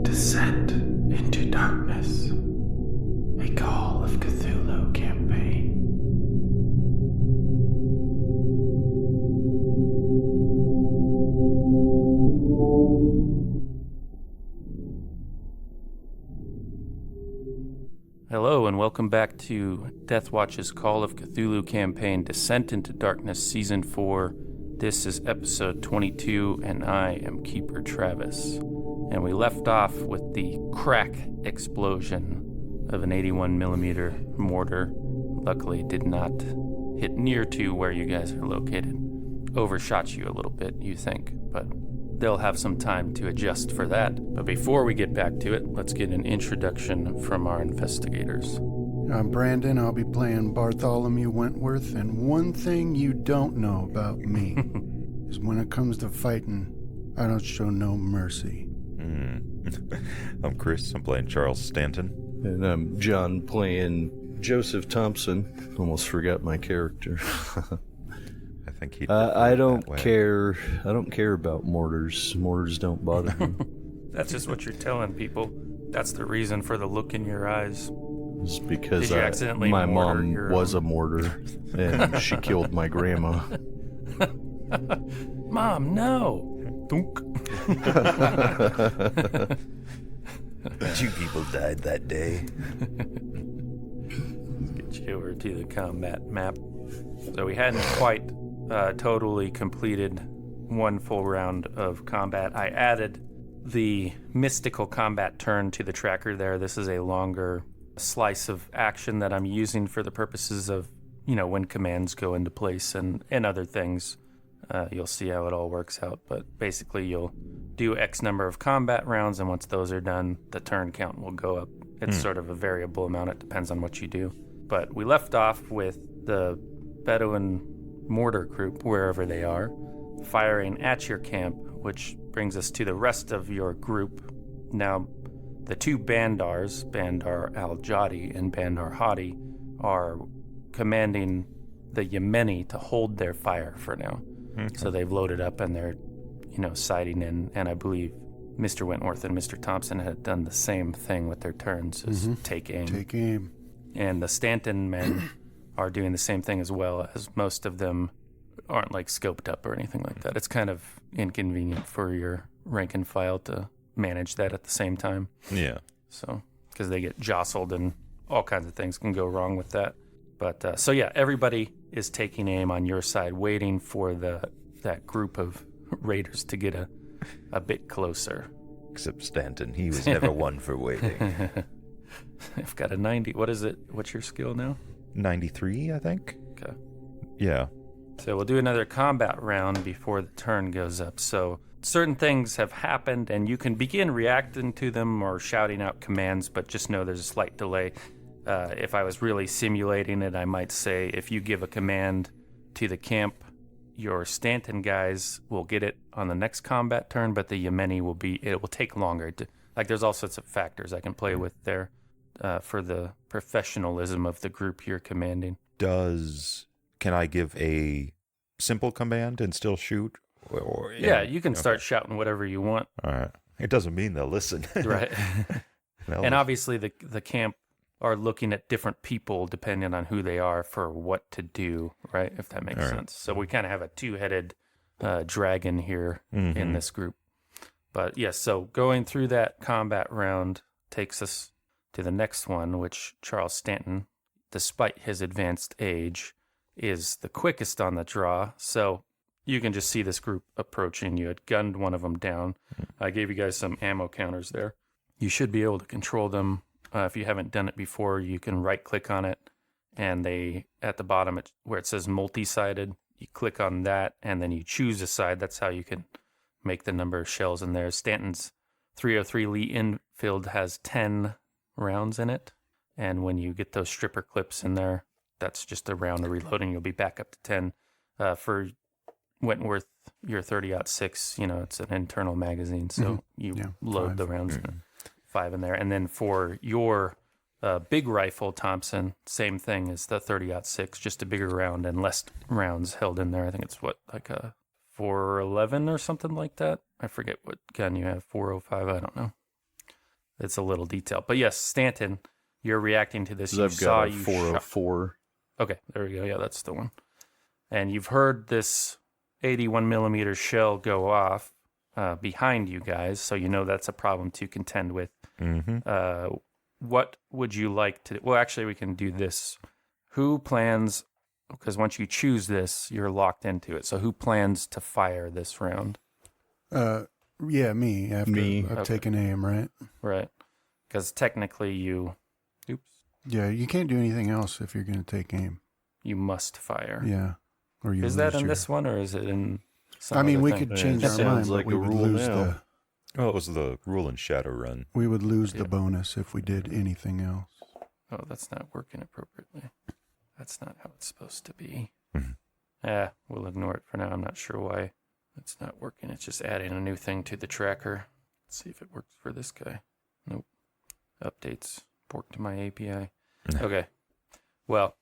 Descent into Darkness, a Call of Cthulhu campaign. Hello and welcome back to Deathwatch's Call of Cthulhu campaign, Descent into Darkness, Season 4. This is episode 22, and I am Keeper Travis. And we left off with the crack explosion of an 81mm mortar. Luckily, it did not hit near to where you guys are located. Overshot you a little bit, you think, but they'll have some time to adjust for that. But before we get back to it, let's get an introduction from our investigators. I'm Brandon. I'll be playing Bartholomew Wentworth, and one thing you don't know about me is when it comes to fighting, I don't show no mercy. I'm Chris. I'm playing Charles Stanton. And I'm John playing Joseph Thompson. Almost forgot my character. I think he. I don't care. I don't care about mortars. Mortars don't bother me. That's just what you're telling people. That's the reason for the look in your eyes. It's because Did you accidentally my mortar mom your was a mortar, and she killed my grandma. Mom, no! Dunk. 2 people died that day. Let's get you over to the combat map. So we hadn't quite totally completed one full round of combat. I added the mystical combat turn to the tracker there. This is a longer slice of action that I'm using for the purposes of, when commands go into place and other things. You'll see how it all works out, but basically you'll do X number of combat rounds, and once those are done, the turn count will go up. It's sort of a variable amount. It depends on what you do. But we left off with the Bedouin mortar group, wherever they are, firing at your camp, which brings us to the rest of your group. Now, the 2 Bandars, Bandar al-Jadi and Bandar Hadi, are commanding the Yemeni to hold their fire for now. Okay. So they've loaded up and they're, sighting in. And I believe Mr. Wentworth and Mr. Thompson had done the same thing with their turns, is take aim. Take aim. And the Stanton men are doing the same thing as well, as most of them aren't scoped up or anything like that. It's kind of inconvenient for your rank and file to manage that at the same time. Yeah. So, because they get jostled and all kinds of things can go wrong with that. But, everybody is taking aim on your side, waiting for that group of raiders to get a bit closer. Except Stanton, he was never one for waiting. I've got a 90. What is it? What's your skill now? 93, I think. Okay. Yeah. So we'll do another combat round before the turn goes up. So certain things have happened, and you can begin reacting to them or shouting out commands, but just know there's a slight delay. If I was really simulating it, I might say if you give a command to the camp, your Stanton guys will get it on the next combat turn, but the Yemeni it will take longer. There's all sorts of factors I can play with there for the professionalism of the group you're commanding. Can I give a simple command and still shoot? Yeah, you can start shouting whatever you want. All right. It doesn't mean they'll listen. Right. And obviously the camp are looking at different people depending on who they are for what to do, right? If that makes sense. So we kind of have a 2-headed dragon here in this group. But yes, so going through that combat round takes us to the next one, which Charles Stanton, despite his advanced age, is the quickest on the draw. So you can just see this group approaching. You had gunned one of them down. I gave you guys some ammo counters there. You should be able to control them. If you haven't done it before, you can right-click on it, and at the bottom where it says multi-sided, you click on that, and then you choose a side. That's how you can make the number of shells in there. Stanton's 303 Lee Enfield has 10 rounds in it, And when you get those stripper clips in there, that's just a round of reloading. You'll be back up to 10. For Wentworth, your 30-06, it's an internal magazine, so you load 5. the rounds, 5 in there. And then for your big rifle, Thompson, same thing as the 30-06, just a bigger round and less rounds held in there. I think it's like a 411 or something like that. I forget what gun you have, 405, I don't know. It's a little detail. But yes, Stanton, you're reacting to this. I've got a 404. Okay, there we go. Yeah, that's the one. And you've heard this 81 millimeter shell go off behind you guys, so you know that's a problem to contend with. Mm-hmm. What would you like to... Well, actually, we can do this. Who plans... Because once you choose this, you're locked into it. So who plans to fire this round? Yeah, me. I've taken aim, right? Right. Because technically you... Oops. Yeah, you can't do anything else if you're going to take aim. You must fire. Yeah. Or you is that in this one, or is it in some we thing? could change It our sounds mind, like but we a would rule lose now. Oh, it was the rule in Shadowrun. we would lose the bonus if we did anything else. Oh, that's not working appropriately. That's not how it's supposed to be. Mhm. We'll ignore it for now. I'm not sure why it's not working. It's just adding a new thing to the tracker. Let's see if it works for this guy. Nope. Updates. Port to my API. Okay. Well,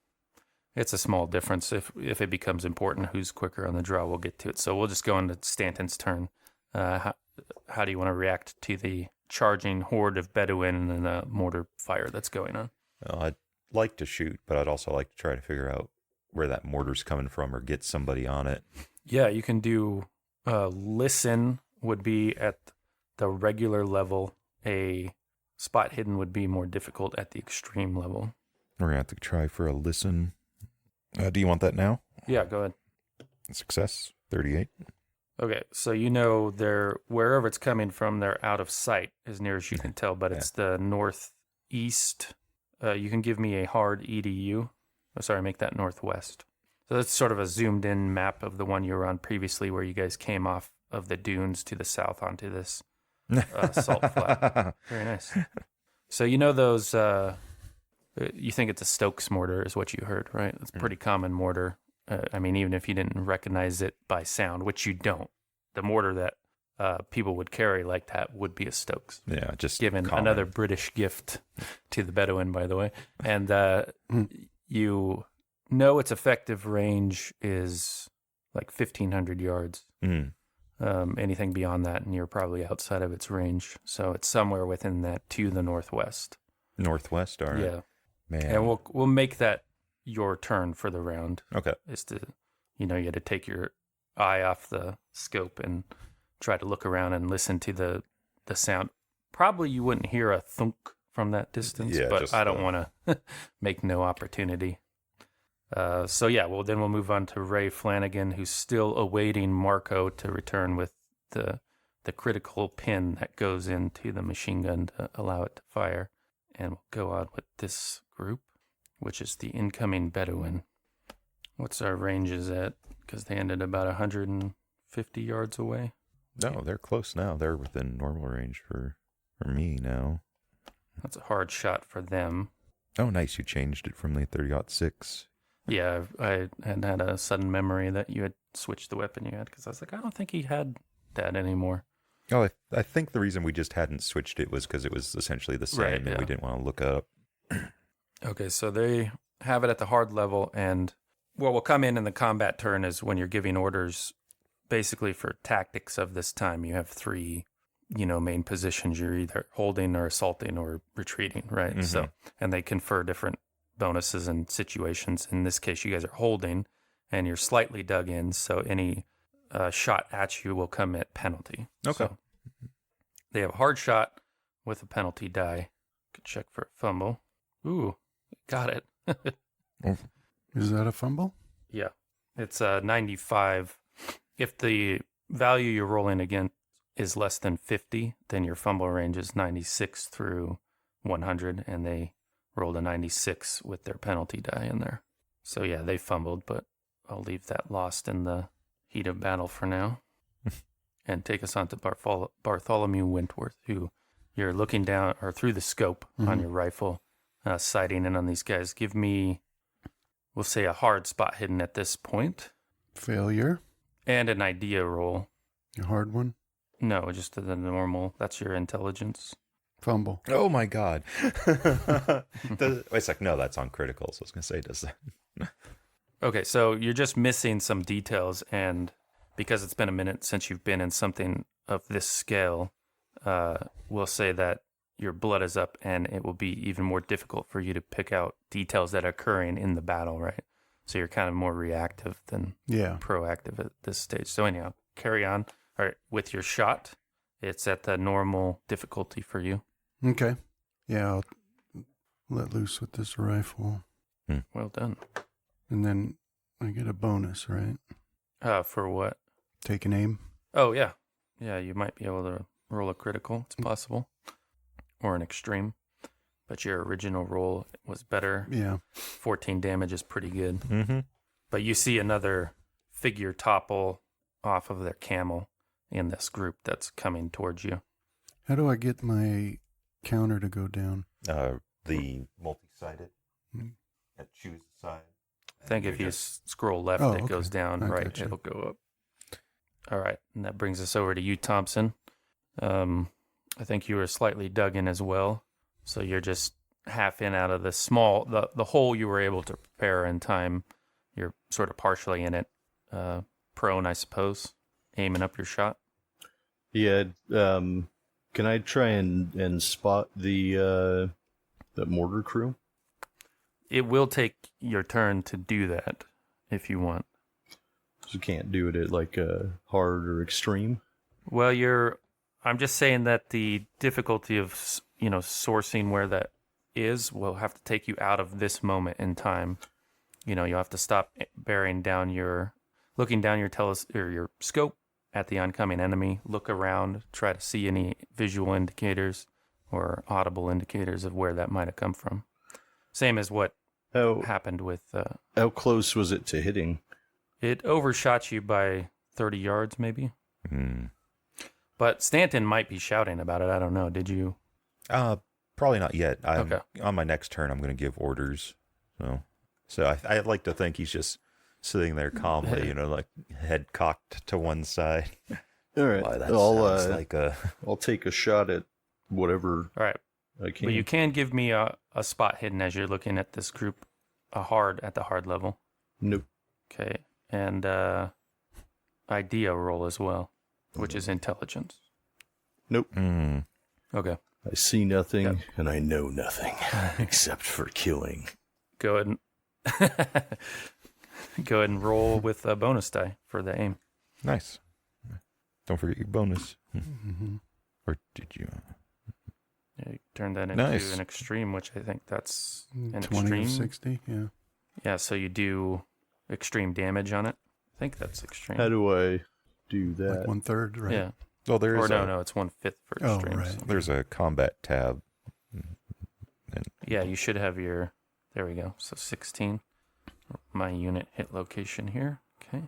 it's a small difference. If it becomes important who's quicker on the draw, we'll get to it. So we'll just go into Stanton's turn. How do you want to react to the charging horde of Bedouin and the mortar fire that's going on? Well, I'd like to shoot, but I'd also like to try to figure out where that mortar's coming from or get somebody on it. Yeah, you can do listen would be at the regular level. A spot hidden would be more difficult at the extreme level. We're going to have to try for a listen. Do you want that now? Yeah, go ahead. Success, 38. Okay, so they're wherever it's coming from, they're out of sight as near as you can tell, but it's the northeast. You can give me a hard EDU. Oh, sorry, make that northwest. So that's sort of a zoomed in map of the one you were on previously where you guys came off of the dunes to the south onto this salt flat. Very nice. So those, you think it's a Stokes mortar is what you heard, right? It's a pretty common mortar. Even if you didn't recognize it by sound, which you don't, the mortar that people would carry like that would be a Stokes. Yeah, just given common. Another British gift to the Bedouin, by the way. And you know its effective range is like 1,500 yards. Anything beyond that, and you're probably outside of its range. So it's somewhere within that to the northwest. Northwest, all right. Yeah, Man. and we'll make that your turn for the round. Okay. Is to, you had to take your eye off the scope and try to look around and listen to the sound. Probably you wouldn't hear a thunk from that distance, Yeah, but just I don't want to make no opportunity. Then we'll move on to Ray Flanagan, who's still awaiting Marco to return with the critical pin that goes into the machine gun to allow it to fire. And we'll go on with this group, which is the incoming Bedouin. What's our ranges at? Because they ended about 150 yards away. No, they're close now. They're within normal range for me now. That's a hard shot for them. Oh, nice. You changed it from the 30-06. Yeah, I had a sudden memory that you had switched the weapon you had, because I was like, I don't think he had that anymore. Oh, I think the reason we just hadn't switched it was because it was essentially the same, Right, and yeah. we didn't want to look up. Okay, so they have it at the hard level, and what will come in the combat turn is when you're giving orders, basically for tactics of this time. You have 3, main positions. You're either holding or assaulting or retreating, right? Mm-hmm. So, and they confer different bonuses and situations. In this case, you guys are holding, and you're slightly dug in, so any shot at you will come at penalty. Okay. So they have a hard shot with a penalty die. Could check for a fumble. Ooh, got it. Is that a fumble? Yeah, it's 95. If the value you're rolling against is less than 50, then your fumble range is 96 through 100, and they rolled a 96 with their penalty die in there. So yeah, they fumbled, but I'll leave that lost in the heat of battle for now. And take us on to Bartholomew Wentworth, who you're looking down or through the scope on your rifle. sighting in on these guys. Give me, we'll say, a hard spot hidden at this point. Failure. And an idea roll. A hard one. No, just the normal. That's your intelligence. Fumble. Oh my god. Wait a sec. No, that's on critical. So I was going to say, does that? Okay, so you're just missing some details, and because it's been a minute since you've been in something of this scale, we'll say that your blood is up, and it will be even more difficult for you to pick out details that are occurring in the battle, right? So you're kind of more reactive than proactive at this stage. So anyhow, carry on. All right, with your shot, it's at the normal difficulty for you. Okay. Yeah, I'll let loose with this rifle. Well done. And then I get a bonus, right? For what? Take an aim. Oh, yeah. Yeah, you might be able to roll a critical. It's possible. Or an extreme. But your original roll was better. Yeah. 14 damage is pretty good. Mm-hmm. But you see another figure topple off of their camel in this group that's coming towards you. How do I get my counter to go down? The multi-sided. That choose the side. I think if you scroll left, it goes down. I Right, gotcha. it'll go up. All right, and that brings us over to you, Thompson. I think you were slightly dug in as well. So you're just half in out of the small, the hole you were able to prepare in time. You're sort of partially in it. Prone, I suppose, aiming up your shot. Yeah. Can I try and spot the mortar crew? It will take your turn to do that if you want. So you can't do it at like a hard or extreme? Well, I'm just saying that the difficulty of, sourcing where that is will have to take you out of this moment in time. You'll have to stop looking down your your scope at the oncoming enemy, look around, try to see any visual indicators or audible indicators of where that might have come from. Same as what happened with... how close was it to hitting? It overshot you by 30 yards, maybe. Mm. But Stanton might be shouting about it. I don't know. Did you? Probably not yet. Okay. On my next turn, I'm going to give orders. So I'd like to think he's just sitting there calmly, like head cocked to one side. All right. Why, that sounds like I'll take a shot at whatever All right. I can. But you can give me a spot hidden as you're looking at this group at the hard level. Nope. Okay. And idea roll as well, which is intelligence. Nope. Mm. Okay. I see nothing and I know nothing except for killing. Go ahead and roll with a bonus die for the aim. Nice. Don't forget your bonus. Mm-hmm. Or did you? Yeah, you turn that into Nice. an extreme, which I think that's an 20 extreme. to 60, yeah. Yeah, so you do extreme damage on it. I think that's extreme. How do I do that? Like 1/3, right? Yeah. Well, there's Or no, it's 1/5 for Oh, extreme. right. so- There's a combat tab. Yeah, you should have your... There we go. So 16. My unit hit location here. Okay.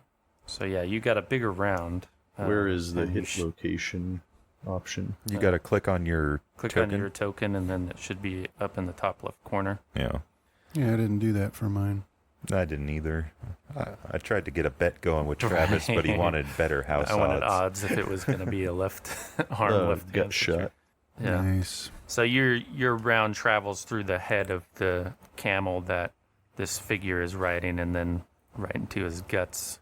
So yeah, you got a bigger round. Where is the and you hit location option? You got to click on your Click token. on your token, and then it should be up in the top left corner. Yeah. Yeah, I didn't do that for mine. I didn't either. I tried to get a bet going with Travis, but he wanted better house I wanted odds. odds if it was going to be a left arm, left got hand shot. picture. Yeah. Nice. So your round travels through the head of the camel that this figure is riding, and then right into his guts.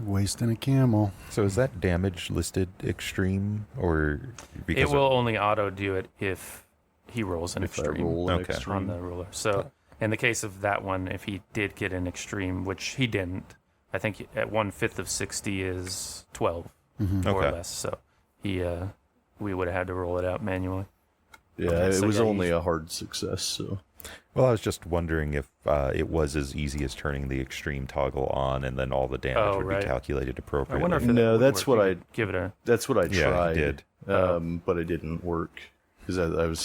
Wasting a camel. So is that damage listed extreme, or because It will only auto do it if he rolls an If I extreme roll an Okay. extreme. on the ruler. So in the case of that one, if he did get an extreme, which he didn't, I think at 1/5 of 60 is 12 Mm-hmm. more or Okay. less. So we would have had to roll it out manually. Yeah, Okay, it so was yeah, you only should- a hard success, so... Well, I was just wondering if it was as easy as turning the extreme toggle on, and then all the damage Oh, would right. be calculated I appropriately. wonder if No, that would that's work. what You I- could give it a That's what I Yeah, tried. it did. But it didn't work. Because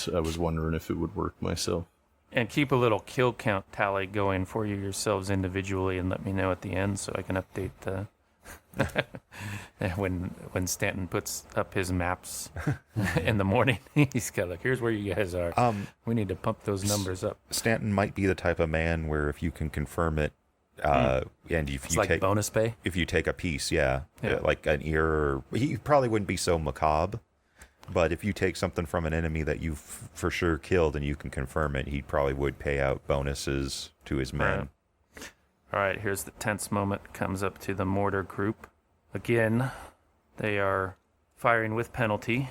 I was wondering if it would work myself. and keep a little kill count tally going for you yourselves individually, and let me know at the end so I can update the When Stanton puts up his maps in the morning, he's got like, here's where you guys are. We need to pump those numbers up. Stanton might be the type of man where if you can confirm it, and if It's you like take bonus pay. if you take a piece, Yeah. like an ear, or he probably wouldn't be so macabre. But if you take something from an enemy that you've for sure killed and you can confirm it, he probably would pay out bonuses to his men. All right, here's the tense moment. Comes up to the mortar group. Again, they are firing with penalty.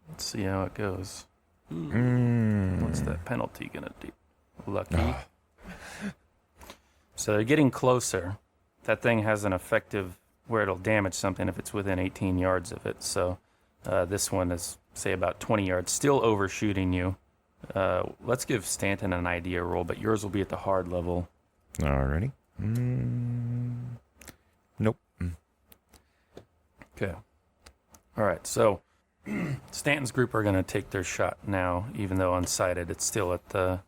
Let's see how it goes. What's that penalty going to do? Lucky. So they're getting closer. That thing has an effective where it'll damage something if it's within 18 yards of it. So this one is, say, about 20 yards, still overshooting you. Let's give Stanton an idea roll, but yours will be at the hard level. Alrighty. Nope. Okay. All right, so Stanton's group are going to take their shot now, even though unsighted, it's still at the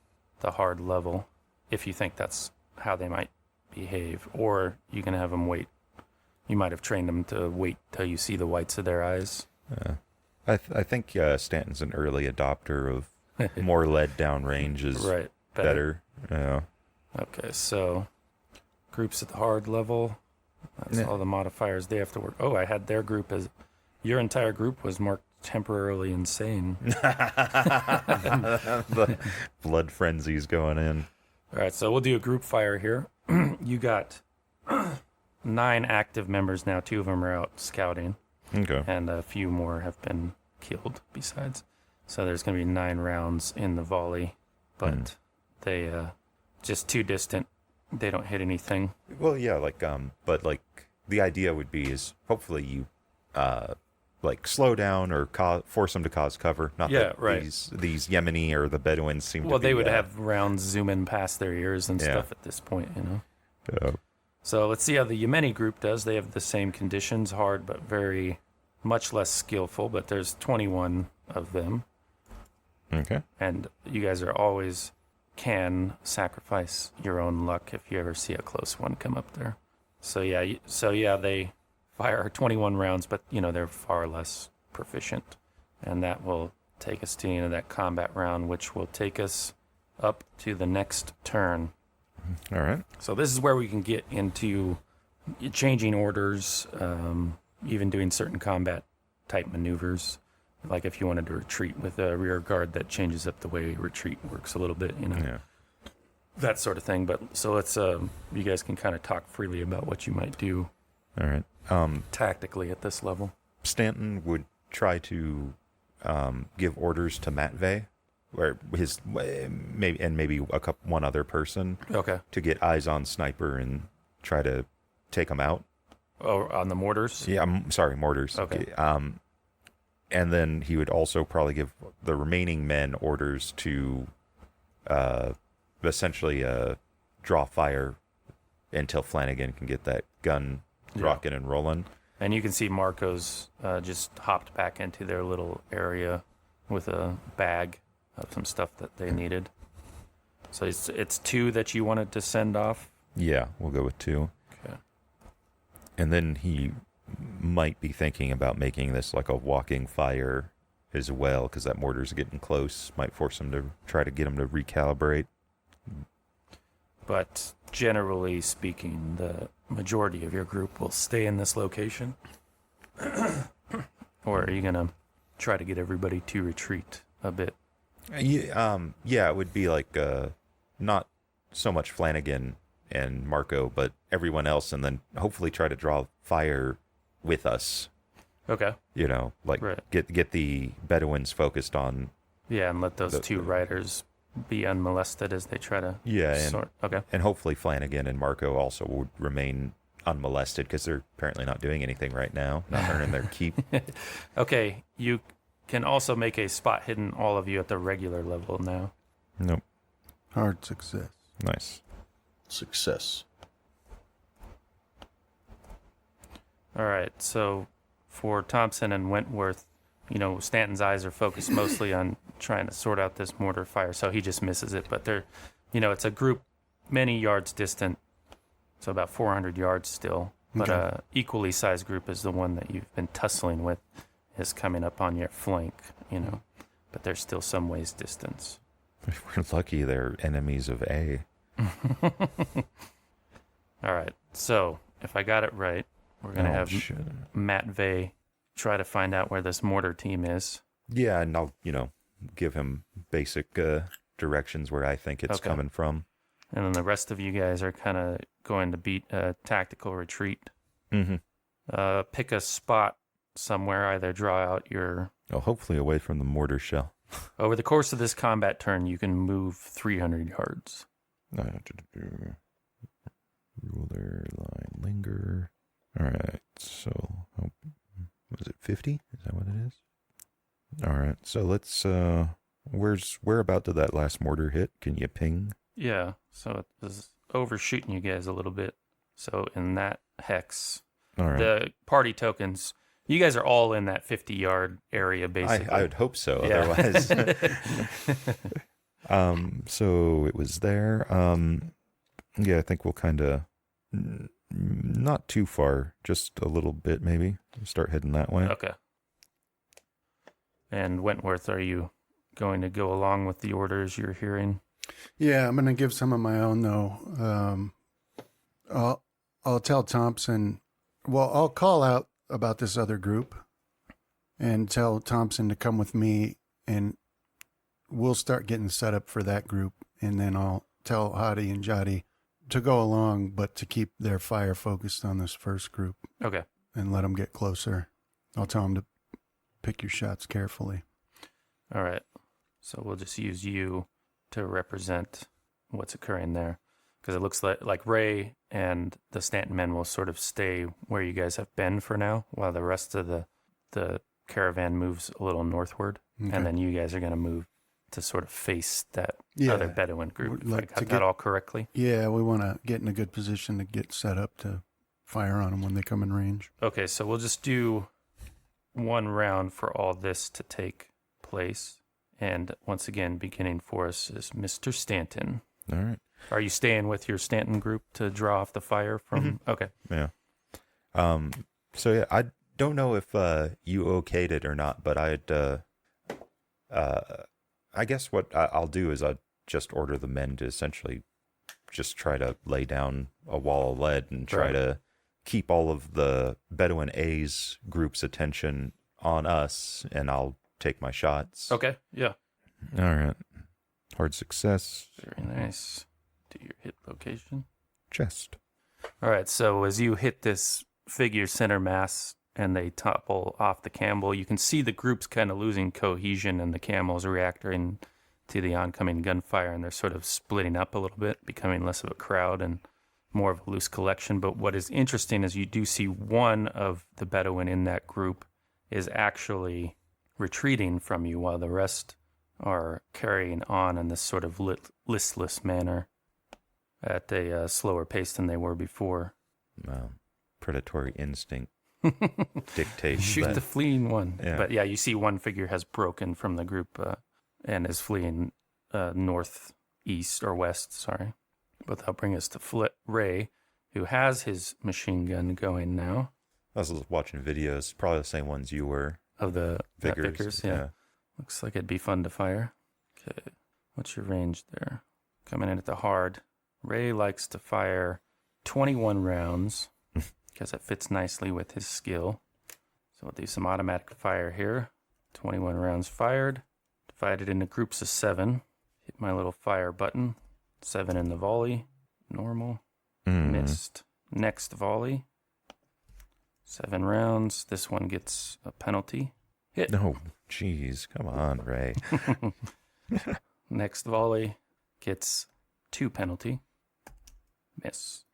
hard level, if you think that's how they might behave. Or you can have them wait. You might have trained them to wait till you see the whites of their eyes. I think Stanton's an early adopter of more lead down range is Right. better. Yeah. Okay, so groups at the hard level. That's all the modifiers they have to work. Oh, I had their group as... Your entire group was marked temporarily insane. The blood frenzy's going in. All right, so we'll do a group fire here. You got 9 active members now. 2 of them are out scouting, Okay. and a few more have been killed besides. So there's going to be 9 rounds in the volley, but they just too distant. They don't hit anything. Well, yeah, but the idea would be is hopefully you, slow down or force them to cause cover. Not Yeah, that right. these Yemeni or the Bedouins seem to be... Well, they would have rounds zooming past their ears and stuff at this point, you know. So let's see how the Yemeni group does. They have the same conditions, hard but very much less skillful, but there's 21 of them. Okay. And you guys are always can sacrifice your own luck if you ever see a close one come up there. So yeah, they fire 21 rounds, but they're far less proficient. And that will take us to the end of that combat round, which will take us up to the next turn. All right. So this is where we can get into changing orders, even doing certain combat type maneuvers. Like if you wanted to retreat with a rear guard, that changes up the way retreat works a little bit, Yeah. that sort of thing. But so let's, you guys can kind of talk freely about what you might do All right. tactically at this level. Stanton would try to give orders to Matvey, or maybe one other person, Okay. to get eyes on Sniper and try to take him out. Oh, on the mortars? Yeah, I'm sorry, mortars. Okay. And then he would also probably give the remaining men orders to essentially draw fire until Flanagan can get that gun rocking and rolling. And you can see Marco's just hopped back into their little area with a bag of some stuff that they needed. So it's 2 that you wanted to send off? Yeah, we'll go with 2. Okay. And then he might be thinking about making this like a walking fire as well, because that mortar's getting close. Might force him to try to get him to recalibrate. But generally speaking, the majority of your group will stay in this location? Or are you going to try to get everybody to retreat a bit? Yeah, it would be like not so much Flanagan and Marco, but everyone else, and then hopefully try to draw fire with us. Okay. Right. Get the Bedouins focused on... Yeah, and let those 2 riders be unmolested as they try to sort. Okay. And hopefully Flanagan and Marco also would remain unmolested, because they're apparently not doing anything right now, not earning their keep. Okay, you can also make a spot hidden all of you at the regular level now. Nope. Hard success. Nice. Success. All right, so for Thompson and Wentworth, Stanton's eyes are focused mostly on trying to sort out this mortar fire, so he just misses it. But it's a group many yards distant, so about 400 yards still. But Okay. equally sized group is the one that you've been tussling with, is coming up on your flank, but there's still some ways distance. We're lucky they're enemies of A. All right, so if I got it right, we're going to have shit. Matt Vey try to find out where this mortar team is. Yeah, and I'll, give him basic directions where I think it's Okay. coming from. And then the rest of you guys are kind of going to beat a tactical retreat. Mm-hmm. Pick a spot somewhere, either draw out your... Oh, hopefully away from the mortar shell. Over the course of this combat turn, you can move 300 yards. Ruler, line, linger. All right, so was it 50? Is that what it is? All right, so let's. Where about did that last mortar hit? Can you ping? Yeah, so it was overshooting you guys a little bit. So in that hex, All right. the party tokens, you guys are all in that 50-yard area, basically. I would hope so. Yeah. Otherwise, so it was there. Yeah, I think we'll kind of not too far, just a little bit maybe. Start heading that way. Okay. And Wentworth, are you going to go along with the orders you're hearing? Yeah, I'm going to give some of my own, though. I'll tell Thompson, well, I'll call out about this other group and tell Thompson to come with me, and we'll start getting set up for that group. And then I'll tell Hadi and Jadi to go along, but to keep their fire focused on this first group Okay. and let them get closer. I'll tell them to pick your shots carefully. All right. So we'll just use you to represent what's occurring there. Because it looks like Ray and the Stanton men will sort of stay where you guys have been for now, while the rest of the caravan moves a little northward. Okay. And then you guys are going to move to sort of face that Yeah. other Bedouin group. If Like I to got that get- all correctly. Yeah, we want to get in a good position to get set up to fire on them when they come in range. Okay, so we'll just do one round for all this to take place. And once again, beginning for us is Mr. Stanton. All right. Are you staying with your Stanton group to draw off the fire from? Okay. Yeah. So yeah, I don't know if you okayed it or not, but I guess what I'll do is I'll just order the men to essentially just try to lay down a wall of lead and try Right. to keep all of the Bedouin A's group's attention on us, and I'll take my shots. Okay. Yeah. All right. Hard success. Very nice. Do your hit location. Chest. All right. So as you hit this figure center mass and they topple off the camel, you can see the group's kind of losing cohesion, and the camels reacting to the oncoming gunfire, and they're sort of splitting up a little bit, becoming less of a crowd and more of a loose collection. But what is interesting is you do see one of the Bedouin in that group is actually retreating from you, while the rest are carrying on in this sort of listless manner at a slower pace than they were before. Predatory instinct dictates Shoot that. the fleeing one. Yeah. But yeah, you see one figure has broken from the group and is fleeing northeast or west, sorry. But that'll bring us to Ray, who has his machine gun going now. I was watching videos, probably the same ones you were. Of the Vickers. Vickers, yeah. Looks like it'd be fun to fire. Okay, what's your range there? Coming in at the hard. Ray likes to fire 21 rounds because it fits nicely with his skill. So we'll do some automatic fire here. 21 rounds fired. Divided into groups of 7. Hit my little fire button. 7 in the volley. Normal. Missed. Next volley. 7 rounds. This one gets a penalty. Hit. No, jeez, come on, Ray. Next volley gets 2 penalty. Miss.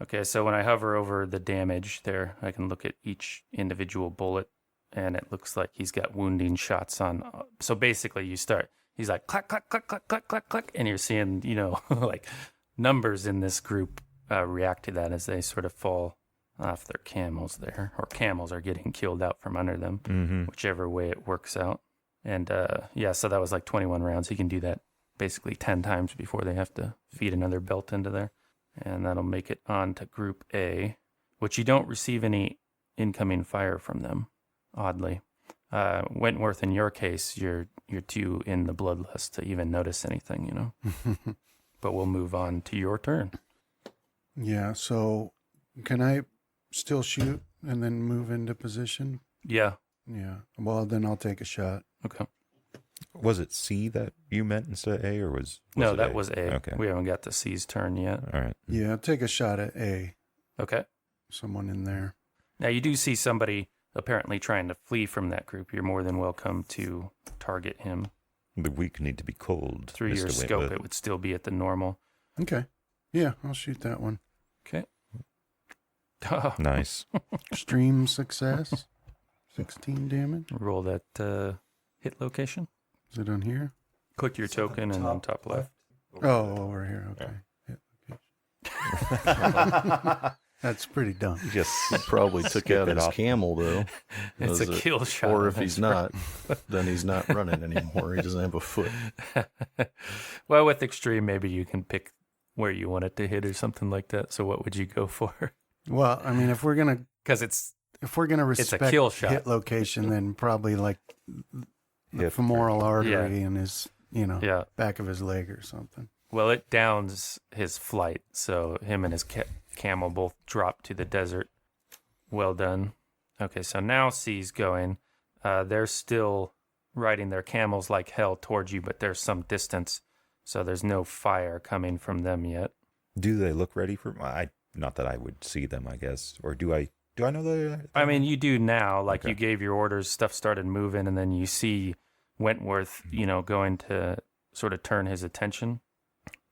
Okay, so when I hover over the damage there, I can look at each individual bullet, and it looks like he's got wounding shots on. So basically, he's like, clack, clack, clack, clack, clack, clack, clack, and you're seeing, like numbers in this group react to that as they sort of fall off their camels there, or camels are getting killed out from under them, whichever way it works out. And yeah, so that was like 21 rounds. He can do that basically 10 times before they have to feed another belt into there. And that'll make it on to Group A. which you don't receive any incoming fire from them, oddly. Wentworth, in your case, you're too in the bloodlust to even notice anything, you know. But we'll move on to your turn. Yeah, so can I still shoot and then move into position? Yeah. Yeah. Well, then I'll take a shot. Okay. Was it C that you meant instead of A, or was No, it that A? was A. Okay. We haven't got to C's turn yet. All right. Yeah, I'll take a shot at A. Okay. Someone in there. Now, you do see somebody apparently trying to flee from that group. You're more than welcome to target him. The weak need to be cold. Through your Mr. scope, Wentworth. it would still be at the normal. Okay. Yeah, I'll shoot that one. Okay. Nice. Extreme success. 16 damage. Roll that hit location. Is it on here? Click your token and on top left. Oh, over here. Okay. Hit. That's pretty dumb. You just He probably took skip out it his off. camel, though. It's Does a it? kill shot. Or if That's he's not, then he's not running anymore. He doesn't have a foot. Well, with extreme, maybe you can pick where you want it to hit or something like that. So what would you go for? Well, I mean, if we're gonna Because respect kill shot. hit location, then probably like the Hip. femoral artery Yeah. in his, yeah. back of his leg or something. Well, it downs his flight, so him and his camel both drop to the desert. Well done. Okay, so now C's going. They're still riding their camels like hell towards you, but there's some distance, so there's no fire coming from them yet. Do they look ready for? Not that I would see them, I guess. Or do I? Do I know they? I mean, you do now. Like, Okay. you gave your orders, stuff started moving, and then you see Wentworth, going to sort of turn his attention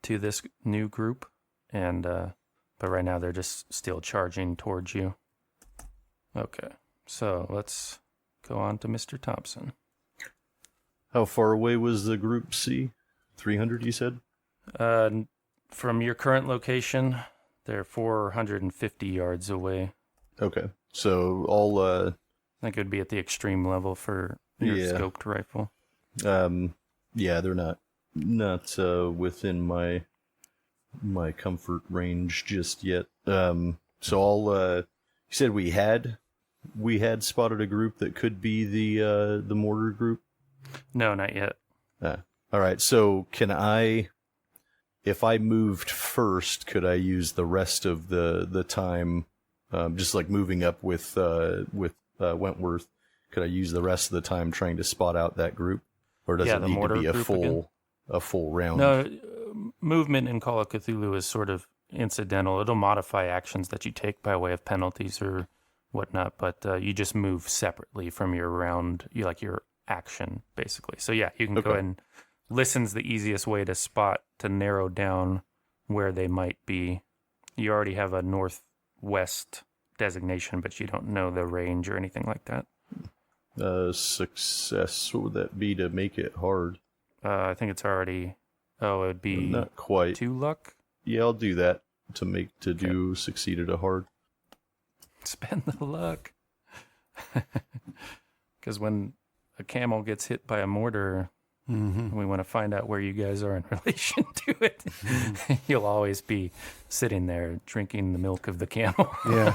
to this new group. And, but right now they're just still charging towards you. Okay, so let's go on to Mr. Thompson. How far away was the group C? 300, you said? From your current location, they're 450 yards away. Okay. So all, I think it would be at the extreme level for your Yeah. scoped rifle. yeah, they're not within my comfort range just yet. So I'll, you said we had spotted a group that could be the mortar group. No, not yet. All right. So can I, if I moved first, could I use the rest of the time, just like moving up with Wentworth? Could I use the rest of the time trying to spot out that group, or does Yeah, it the need to mortar be a group again? full round? No, movement in Call of Cthulhu is sort of incidental. It'll modify actions that you take by way of penalties or whatnot, but you just move separately from your round, your action, basically. So yeah, you can go Okay. ahead and listen's the easiest way to spot, to narrow down where they might be. You already have a northwest designation, but you don't know the range or anything like that. Success. What would that be to make it hard? I think it's already, it would be Not quite. 2 luck. Yeah, I'll do that to do succeeded a hard. Spend the luck. Because when a camel gets hit by a mortar, Mm-hmm. we want to find out where you guys are in relation to it. You'll always be sitting there drinking the milk of the camel. Yeah.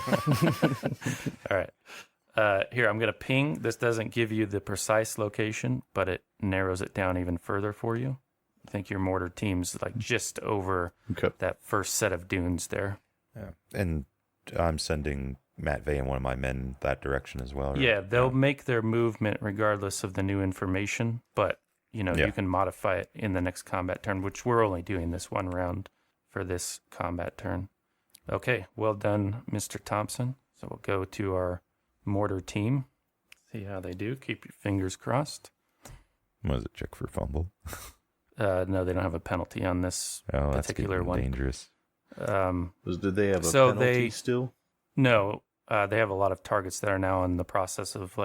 All right. Here, I'm going to ping. This doesn't give you the precise location, but it narrows it down even further for you. I think your mortar team's like just over Okay. that first set of dunes there. Yeah. And I'm sending Matt Vey and one of my men that direction as well. Right? Yeah, they'll make their movement regardless of the new information, but Yeah. you can modify it in the next combat turn, which we're only doing this one round for this combat turn. Okay, well done, Mr. Thompson. So we'll go to our mortar team. See how they do. Keep your fingers crossed. Was it check for fumble? No, they don't have a penalty on this Oh, that's particular getting one. dangerous. Did they have a So penalty still? No, they have a lot of targets that are now in the process of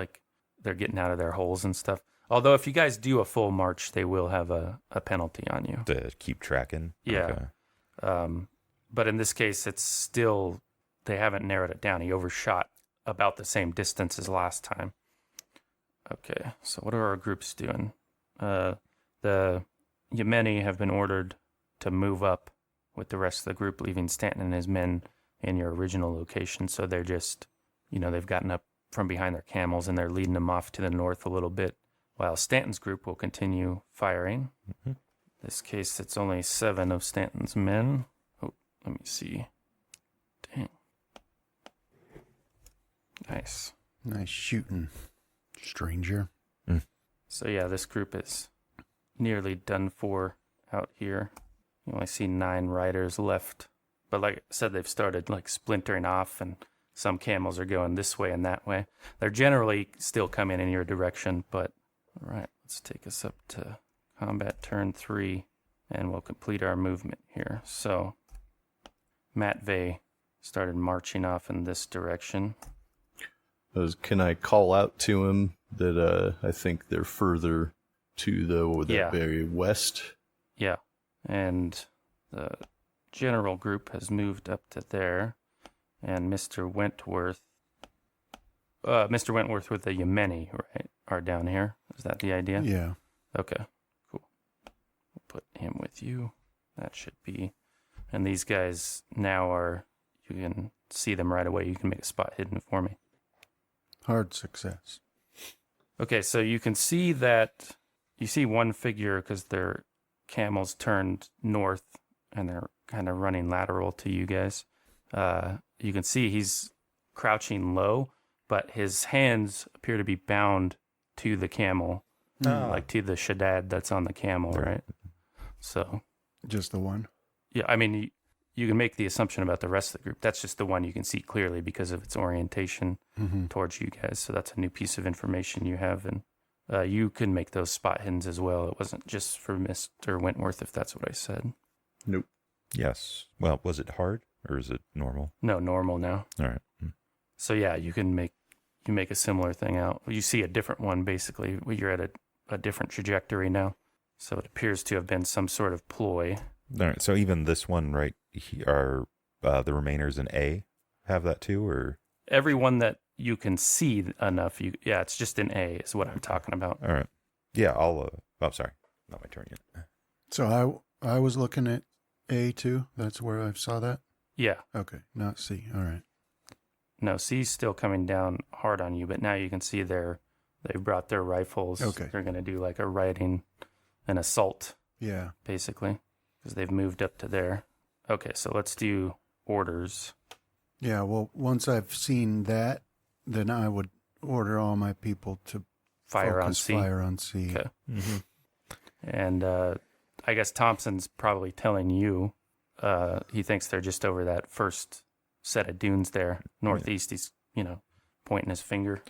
they're getting out of their holes and stuff. Although if you guys do a full march, they will have a penalty on you. To keep tracking? Yeah. Okay. But in this case, it's still, they haven't narrowed it down. He overshot about the same distance as last time. Okay, so what are our groups doing? The Yemeni have been ordered to move up with the rest of the group, leaving Stanton and his men in your original location. So they're just, they've gotten up from behind their camels and they're leading them off to the north a little bit, while Stanton's group will continue firing. Mm-hmm. In this case, it's only 7 of Stanton's men. Oh, let me see. Dang. Nice. Nice shooting, stranger. So yeah, this group is nearly done for out here. You only see 9 riders left. But like I said, they've started like splintering off, and some camels are going this way and that way. They're generally still coming in your direction, but all right, let's take us up to combat turn 3, and we'll complete our movement here. So Matvey started marching off in this direction. Can I call out to him that I think they're further to the very west? Yeah, and the general group has moved up to there, and Mr. Wentworth with the Yemeni, right, are down here. Is that the idea? Yeah. Okay, cool. We'll put him with you. That should be. And these guys now you can see them right away. You can make a spot hidden for me. Hard success. Okay, so you can see that you see one figure because their camels turned north and they're kind of running lateral to you guys. You can see he's crouching low, but his hands appear to be bound to the camel, like to the shaddad that's on the camel, right? So, just the one? Yeah, I mean, you can make the assumption about the rest of the group. That's just the one you can see clearly because of its orientation towards you guys. So that's a new piece of information you have, and you can make those spot hidden as well. It wasn't just for Mr. Wentworth, if that's what I said. Nope. Yes. Well, was it hard or is it normal? No, normal now. All right. So yeah, you make a similar thing out. You see a different one basically. You're at a different trajectory now. So it appears to have been some sort of ploy. All right. So even this one, right? Are the remainers in A have that too, or everyone that you can see enough? Yeah, it's just in A is what I'm talking about. all right? Yeah. I'll. Oh, sorry. Not my turn yet. So I was looking at A too. That's where I saw that. Yeah. Okay. Not C. All right. No, C's still coming down hard on you, but now you can see they've brought their rifles. Okay. They're going to do like a riding, an assault. Yeah. Basically, because they've moved up to there. Okay, so let's do orders. Yeah. Well, once I've seen that, then I would order all my people to Fire on focus C. fire on C. Okay. And I guess Thompson's probably telling you he thinks they're just over that first set of dunes there, northeast. He's, pointing his finger.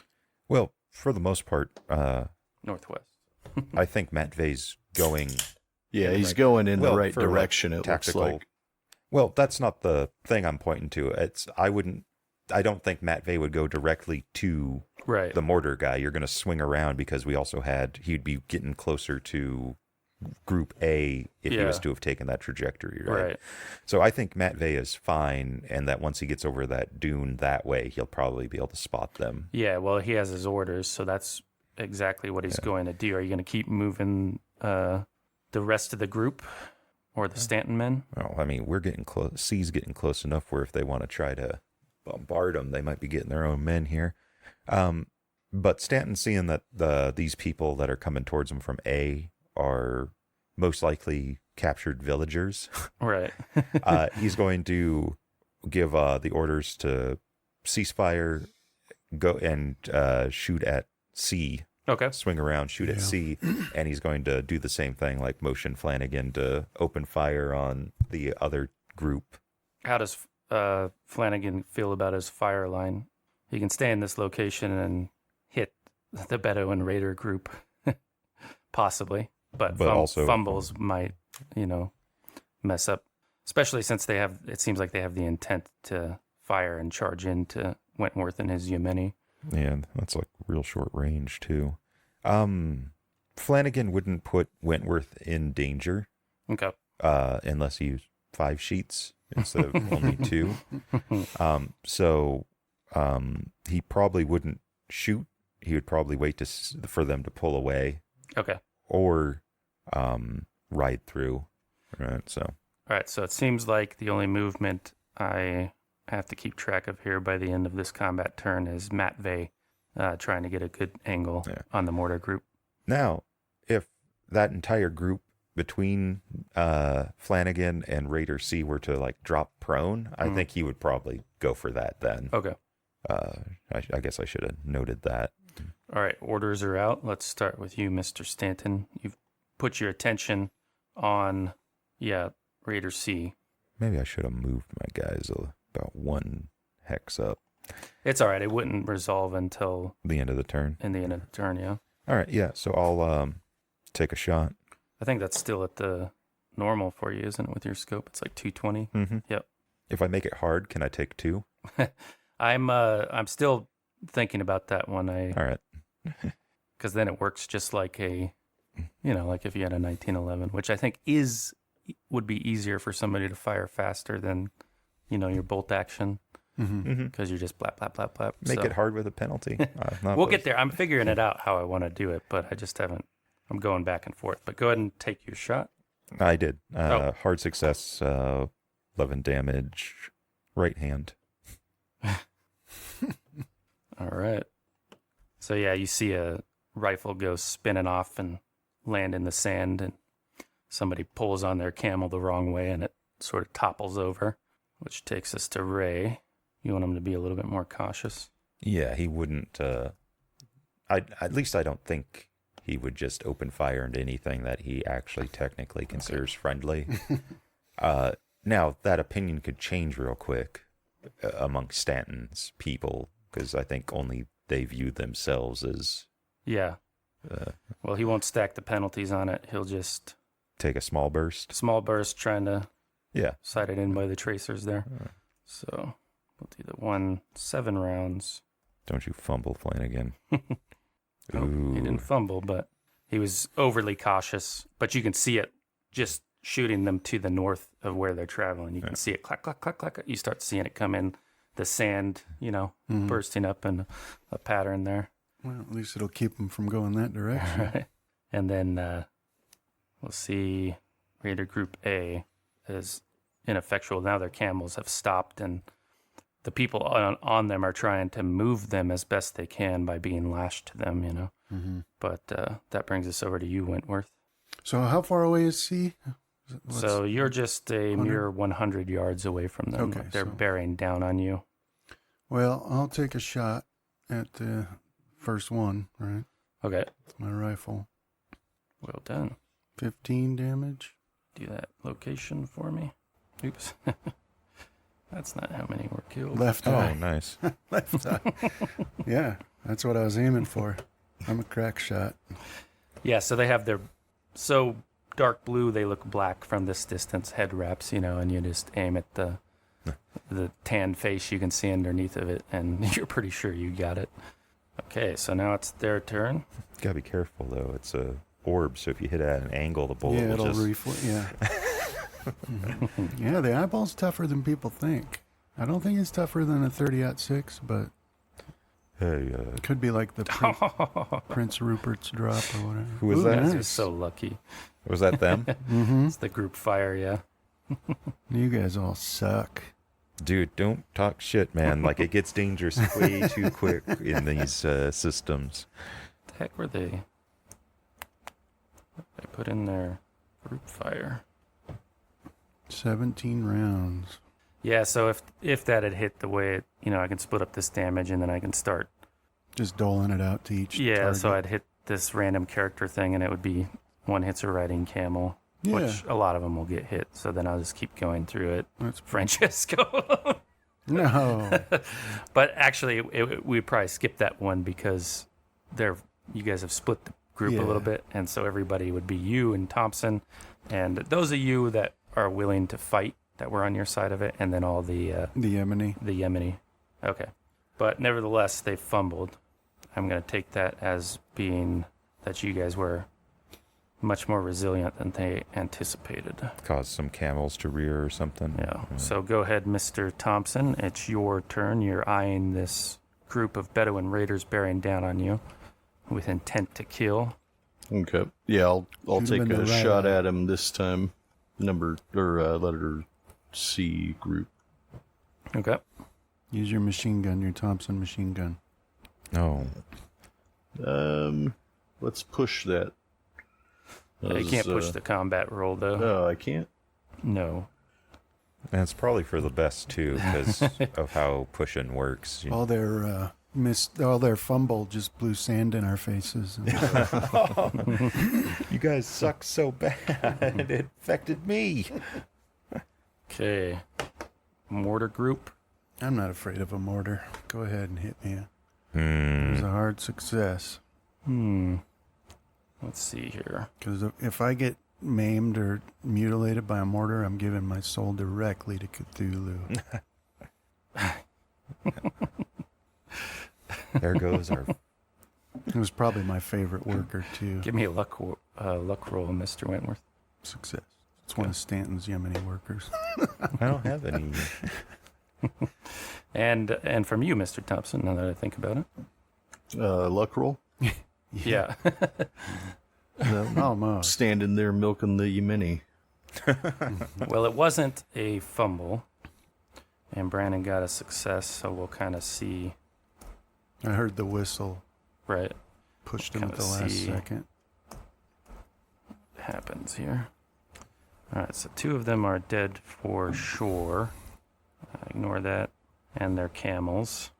Well, for the most part, Northwest. I think Matvey's going. Yeah, he's going in the right for, like, direction, it tactical. looks like. Well, that's not the thing I'm pointing to. I don't think Matvey would go directly to Right. the mortar guy. You're going to swing around because he'd be getting closer to Group A if he was to have taken that trajectory, right? So I think Matvey is fine, and that once he gets over that dune that way, he'll probably be able to spot them. Yeah, well, he has his orders, so that's exactly what he's going to do. Are you going to keep moving the rest of the group or the Stanton men? Well, I mean, we're getting close. C's getting close enough where if they want to try to bombard them, they might be getting their own men here. But Stanton, seeing that these people that are coming towards him from A are most likely captured villagers, Right. he's going to give the orders to ceasefire, go and shoot at C. Okay. Swing around, shoot at C, and he's going to do the same thing, like motion Flanagan to open fire on the other group. How does Flanagan feel about his fire line? He can stay in this location and hit the Bedouin Raider group, possibly, but also fumbles might, mess up, especially since it seems like they have the intent to fire and charge into Wentworth and his Yemeni. Yeah, that's like real short range too. Flanagan wouldn't put Wentworth in danger. Okay. Unless he used 5 sheets instead of only 2. So he probably wouldn't shoot. He would probably wait for them to pull away. Okay. Or ride through. Right. So. All right. So it seems like the only movement I have to keep track of here by the end of this combat turn is Matt Vey trying to get a good angle on the mortar group. Now, if that entire group between Flanagan and Raider C were to like drop prone, I think he would probably go for that then. Okay. I guess I should have noted that. All right, orders are out. Let's start with you, Mr. Stanton. You've put your attention on, Raider C. Maybe I should have moved my guys about 1 hex up. It's all right. It wouldn't resolve until The end of the turn. in the end of the turn, yeah. All right, yeah. So I'll take a shot. I think that's still at the normal for you, isn't it, with your scope? It's like 220. Mm-hmm. Yep. If I make it hard, can I take 2? I'm still thinking about that one. All right. Because then it works just like like if you had a 1911, which I think would be easier for somebody to fire faster than, your bolt action. Because you're just blap, blap, blap, blap. Make it hard with a penalty. We'll get there. I'm figuring it out how I want to do it, but I just haven't. I'm going back and forth. But go ahead and take your shot. I did. Hard success, 11 damage, right hand. All right. So, you see a rifle go spinning off and land in the sand, and somebody pulls on their camel the wrong way, and it sort of topples over, which takes us to Ray. You want him to be a little bit more cautious? Yeah, he wouldn't. At least I don't think he would just open fire into anything that he actually technically considers friendly. Now, that opinion could change real quick amongst Stanton's people, because I think only they view themselves as... Yeah. Well, he won't stack the penalties on it. He'll just... Take a small burst. Small burst, trying to Yeah. sight it in by the tracers there. So we'll do the 7 rounds. Don't you fumble, Flanagan. Oh, he didn't fumble, but he was overly cautious. But you can see it just shooting them to the north of where they're traveling. You can see it clack, clack, clack, clack. You start seeing it come in, the sand, bursting up in a pattern there. Well, at least it'll keep them from going that direction. Right. And then we'll see Raider Group A is ineffectual. Now their camels have stopped, and the people on them are trying to move them as best they can by being lashed to them, But that brings us over to you, Wentworth. So how far away is C? So you're just a mere 100 yards away from them. Okay, They're so- bearing down on you. Well, I'll take a shot at the first one, right? Okay. With my rifle. Well done. 15 damage. Do that location for me. Oops. That's not how many were killed. Left Oh, eye. nice. Left eye. Yeah, that's what I was aiming for. I'm a crack shot. Yeah, so they have their so dark blue, they look black from this distance, head wraps, and you just aim at the tan face you can see underneath of it, and you're pretty sure you got it. Okay, so now it's their turn. Gotta be careful, though. It's a orb, so if you hit it at an angle, the bullet Yeah, will it'll just... reflect. Yeah. Yeah, the eyeball's tougher than people think. I don't think it's tougher than a 30-06, but Hey, it could be like the Prince Rupert's drop or whatever. Who was Ooh, that? You're Nice. so lucky. was that them? It's the group fire, yeah. You guys all suck. Dude, don't talk shit, man. Like, it gets dangerous way too quick in these systems. The heck were they? They put in their group fire. 17 rounds. Yeah, so if that had hit the way it, I can split up this damage and then I can start. Just doling it out to each Yeah, target. so I'd hit this random character thing and it would be one hits a riding camel, Yeah. which a lot of them will get hit. So then I'll just keep going through it. That's Francesco. No. But actually, we'd probably skip that one because you guys have split the group a Yeah. little bit. And so everybody would be you and Thompson. And those of you that are willing to fight that were on your side of it. And then all the The Yemeni. Yemeni. Okay. But nevertheless, they fumbled. I'm going to take that as being that you guys were much more resilient than they anticipated. Cause some camels to rear or something. Yeah. So go ahead, Mr. Thompson. It's your turn. You're eyeing this group of Bedouin raiders bearing down on you with intent to kill. Okay. Yeah, I'll Should've take been the a right shot eye. at him this time. Letter C group. Okay. Use your machine gun, your Thompson machine gun. No. Let's push that. You can't push the combat roll, though. No, I can't. No. And it's probably for the best, too, because of how pushing works. All their fumble just blew sand in our faces. You guys suck so bad. It affected me. Okay. Mortar group. I'm not afraid of a mortar. Go ahead and hit me. It Hmm. was a hard success. Let's see here. Because if I get maimed or mutilated by a mortar, I'm giving my soul directly to Cthulhu. There goes our... It was probably my favorite worker, too. Give me a luck roll, Mr. Wentworth. Success. It's one of Stanton's Yemeni workers. I don't have any... And from you, Mr. Thompson, now that I think about it. Luck roll. Yeah. No, Almost. standing there milking the Yemeni. Well, it wasn't a fumble. And Brandon got a success, so we'll kind of see. I heard the whistle. Right. Pushed him at Kinda the last see. second. Happens here. All right, so 2 of them are dead for sure. Ignore that. And they're camels.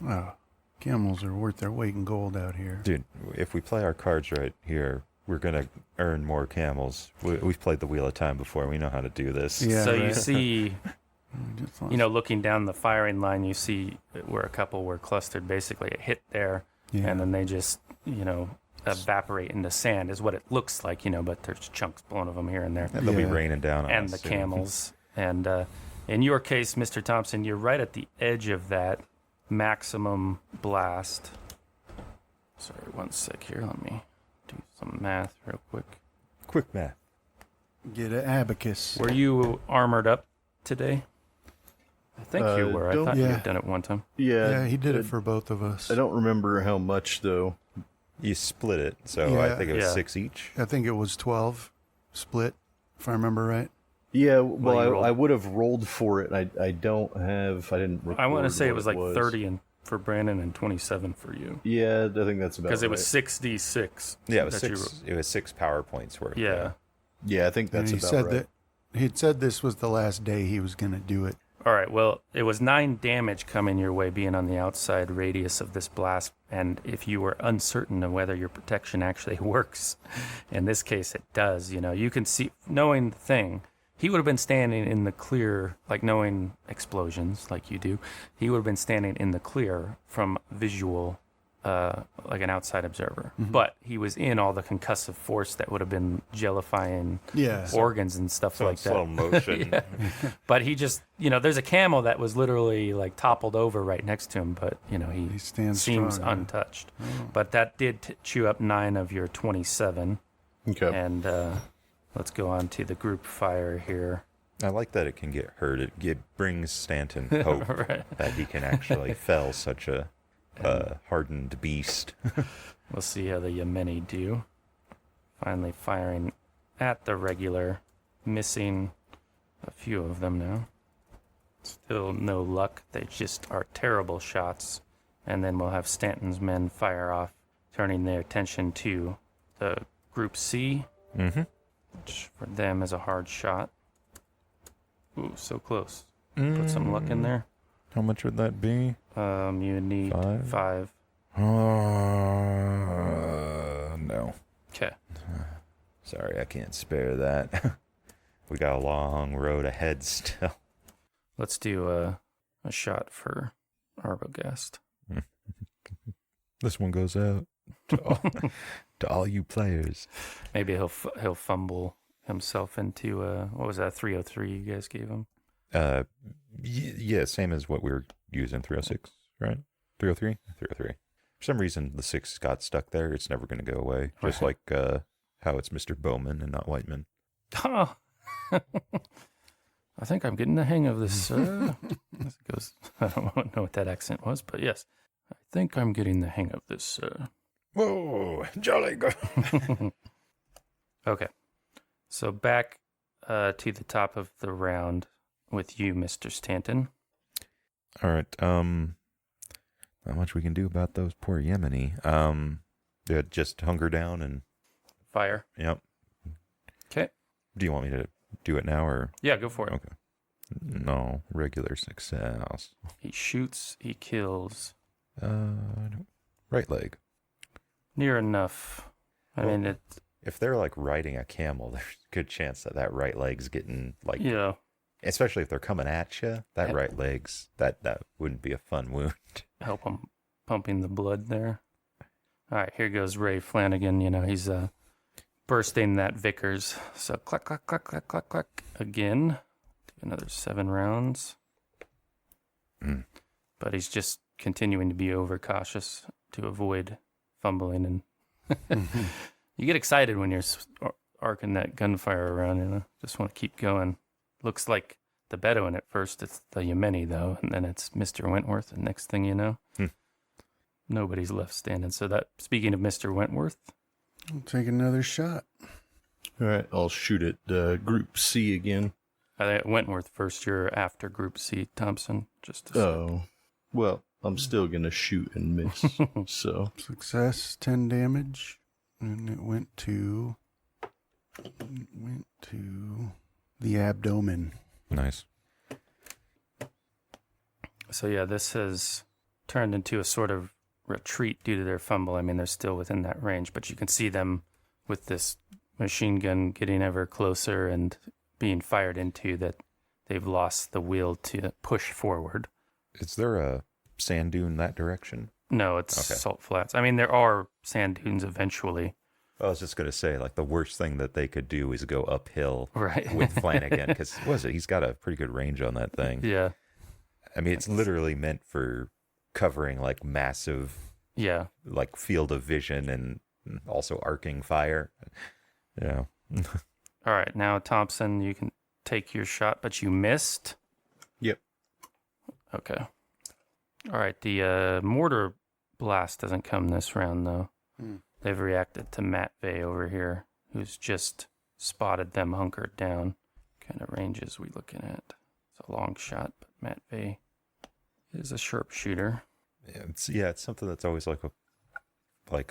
Oh, camels are worth their weight in gold out here. Dude, if we play our cards right here, we're going to earn more camels. We've played the Wheel of Time before. We know how to do this. Yeah, So you right. see, We just lost- you know, looking down the firing line, you see where a couple were clustered. Basically, it hit there, Yeah. and then they just, you know, evaporate into sand is what it looks like, you know, but there's chunks blown of them here and there. And they'll be Yeah. raining down on And us the soon. camels. And in your case, Mr. Thompson, you're right at the edge of that maximum blast. Sorry, one sec here. Let me do some math real quick. Quick math. Get an abacus. Were you armored up today? I think you were. I don't- thought you Yeah. had done it one time. Yeah, he did it for both of us. I don't remember how much though. You split it, so I Yeah. think it was Yeah. 6 each. I think it was 12 split, if I remember right. Yeah, Well, you well, rolled- I would have rolled for it. I don't have. I didn't. I want to record say it what was like 30 and for Brandon and 27 for you. Yeah, I think that's about. Because it was right. 6d6. Yeah, it was that you 6. It was 6 PowerPoints worth. Yeah. Yeah, I think that's and he about said right. that he'd said this was the last day he was going to do it. All right, well, it was 9 damage coming your way, being on the outside radius of this blast. And if you were uncertain of whether your protection actually works, in this case it does. You know, you can see, knowing the thing, he would have been standing in the clear, like knowing explosions like you do. He would have been standing in the clear from visual, like an outside observer. But he was in all the concussive force that would have been jellifying Yeah. organs and stuff So in like slow that. motion. But he just, you know, there's a camel that was literally like toppled over right next to him, but, you know, He stands seems strong. untouched. But that did chew up 9 of your 27. Okay. And let's go on to the group fire here. I like that it can get hurt. It brings Stanton hope Right. that he can actually fell such a hardened beast. We'll see how the Yemeni do. Finally firing at the regular, missing a few of them now. Still no luck. They just are terrible shots. And then we'll have Stanton's men fire off, turning their attention to the Group C, Mm-hmm. which for them is a hard shot. Ooh, so close. Put some luck in there. How much would that be? You need 5. No. Okay. Sorry, I can't spare that. We got a long road ahead still. Let's do a shot for Arbogast. This one goes out to all you players. Maybe he'll fumble himself into what was that 303 you guys gave him? Yeah, same as what we were using, 306, right? 303? 303. For some reason, the 6 got stuck there. It's never going to go away. Just like how it's Mr. Bowman and not Whiteman. Oh. I think I'm getting the hang of this. As it goes, I don't know what that accent was, but yes, I think I'm getting the hang of this. Whoa, jolly good. Okay, so back to the top of the round with you, Mr. Stanton. All right. Not much we can do about those poor Yemeni. Yeah, just hunker down and Fire. yep. Okay. Do you want me to do it now or? Yeah, go for it. Okay. No, regular success. He shoots, he kills. Right leg. Near enough. I Well, mean, it. If they're like riding a camel, there's a good chance that that right leg's getting like, Yeah. especially if they're coming at you. That Yeah. right leg's that wouldn't be a fun wound. Help him pumping the blood there. All right, here goes Ray Flanagan. You know, he's bursting that Vickers. So clack, clack, clack, clack, clack, clack. Again. Do another 7 rounds. Mm. But he's just continuing to be overcautious to avoid fumbling. And you get excited when you're arcing that gunfire around, you know. Just want to keep going. Looks like the Bedouin at first. It's the Yemeni, though. And then it's Mr. Wentworth. And next thing you know, nobody's left standing. So that, speaking of Mr. Wentworth. I'll take another shot. All right, I'll shoot at Group C again. Wentworth first. You're after Group C, Thompson. Just a Oh, well, I'm still gonna shoot and miss. So Success, 10 damage. And it went to the abdomen. Nice. So yeah, this has turned into a sort of retreat due to their fumble. I mean, they're still within that range, but you can see them with this machine gun getting ever closer and being fired into, that they've lost the will to push forward. Is there a sand dune that direction? No, it's Okay. salt flats. I mean, there are sand dunes eventually. I was just going to say, like, the worst thing that they could do is go uphill Right. with Flanagan, because he's got a pretty good range on that thing. Yeah. I mean, it's literally meant for covering, like, massive, Yeah. like, field of vision and also arcing fire. Yeah. All right. Now, Thompson, you can take your shot, but you missed. yep. Okay. All right. The mortar blast doesn't come this round, though. They've reacted to Matt Vey over here, who's just spotted them hunkered down. Kind of ranges we looking at? It's a long shot, but Matt Vey is a sharpshooter. It's something that's always like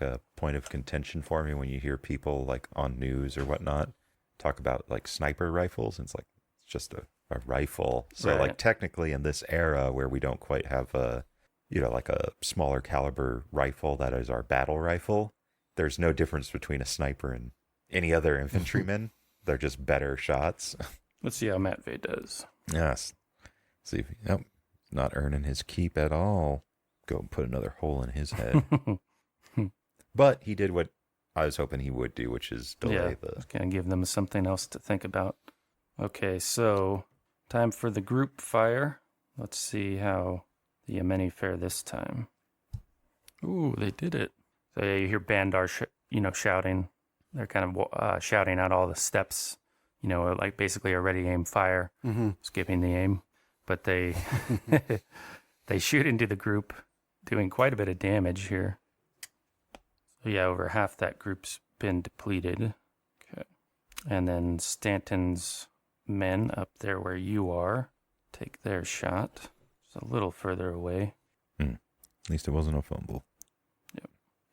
a point of contention for me when you hear people like on news or whatnot talk about like sniper rifles, and it's like it's just a rifle. So Right. like technically in this era where we don't quite have like a smaller caliber rifle that is our battle rifle, there's no difference between a sniper and any other infantryman. They're just better shots. Let's see how Matt Vey does. Yes. See, yep, not earning his keep at all. Go and put another hole in his head. But he did what I was hoping he would do, which is delay the. It's going to give them something else to think about. Okay, so time for the group fire. Let's see how the Yemeni fare this time. Ooh, they did it. So yeah, you hear Bandar, shouting. They're kind of shouting out all the steps, like basically a ready aim fire, skipping the aim. But they they shoot into the group, doing quite a bit of damage here. So yeah, over half that group's been depleted. Okay. And then Stanton's men up there where you are take their shot. It's a little further away. At least it wasn't a fumble. Yep.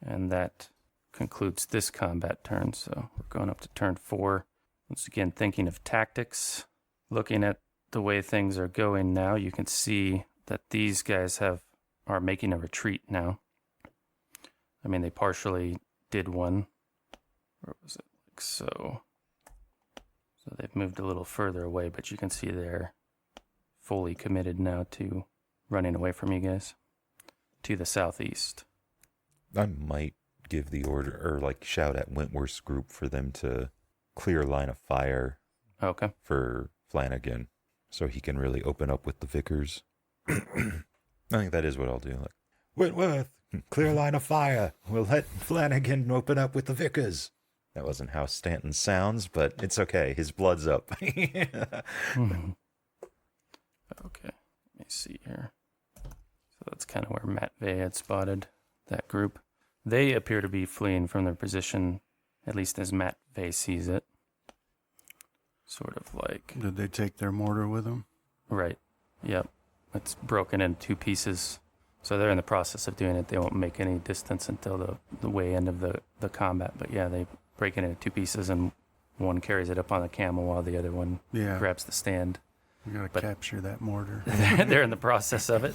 And that concludes this combat turn. So we're going up to turn 4. Once again, thinking of tactics. Looking at the way things are going now, you can see that these guys are making a retreat now. I mean, they partially did one. Where was it? Like so. So they've moved a little further away, but you can see they're fully committed now to running away from you guys to the southeast. I might give the order or like shout at Wentworth's group for them to clear line of fire Okay. for Flanagan so he can really open up with the Vickers. I think that is what I'll do. Like, Wentworth, clear line of fire. We'll let Flanagan open up with the Vickers. That wasn't how Stanton sounds, but it's okay. His blood's up. Mhm. Okay, let me see here. So that's kind of where Matt Vey had spotted that group. They appear to be fleeing from their position, at least as Matt Vey sees it. Sort of like, Did they take their mortar with them? right, yep. it's broken into 2 pieces. So they're in the process of doing it. They won't make any distance until the way end of the combat. But yeah, they break it into 2 pieces, and one carries it up on the camel while the other one grabs the stand. We got to capture that mortar. They're in the process of it.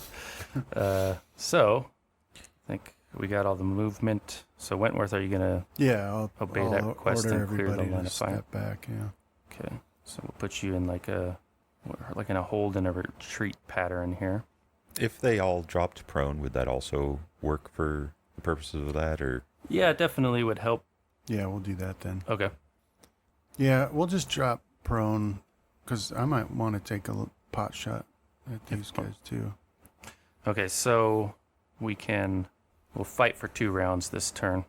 So I think we got all the movement. So Wentworth, are you going to I'll obey that quest order and clear the everybody line to of fire? step back, Okay. So we'll put you in like in a hold and a retreat pattern here. If they all dropped prone, would that also work for the purposes of that, or? Yeah, it definitely would help. Yeah, we'll do that then. Okay. Yeah, we'll just drop prone, because I might want to take a pot shot at these guys too. Okay, so we'll fight for 2 rounds this turn.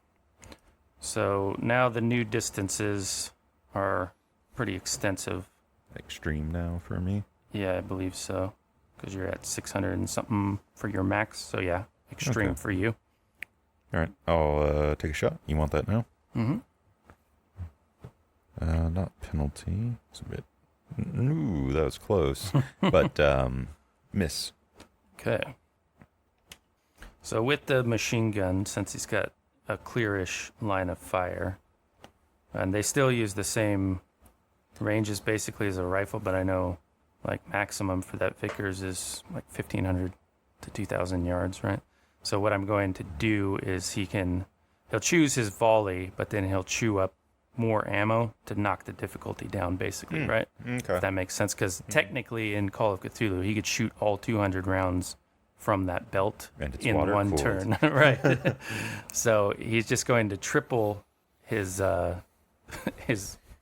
So now the new distances are pretty extensive. Extreme now for me. Yeah, I believe so. Because you're at 600 and something for your max. So yeah, extreme for you. All right, I'll take a shot. You want that now? Mm-hmm. Not penalty. It's a bit. Ooh, that was close. But miss. Okay. So with the machine gun, since he's got a clearish line of fire, and they still use the same ranges basically as a rifle, but I know like maximum for that Vickers is like 1,500 to 2,000 yards, right? So what I'm going to do is he'll choose his volley, but then he'll chew up more ammo to knock the difficulty down, basically, right? Okay. If that makes sense, because technically in Call of Cthulhu, he could shoot all 200 rounds from that belt And it's in one water-cooled. turn, right? So he's just going to triple his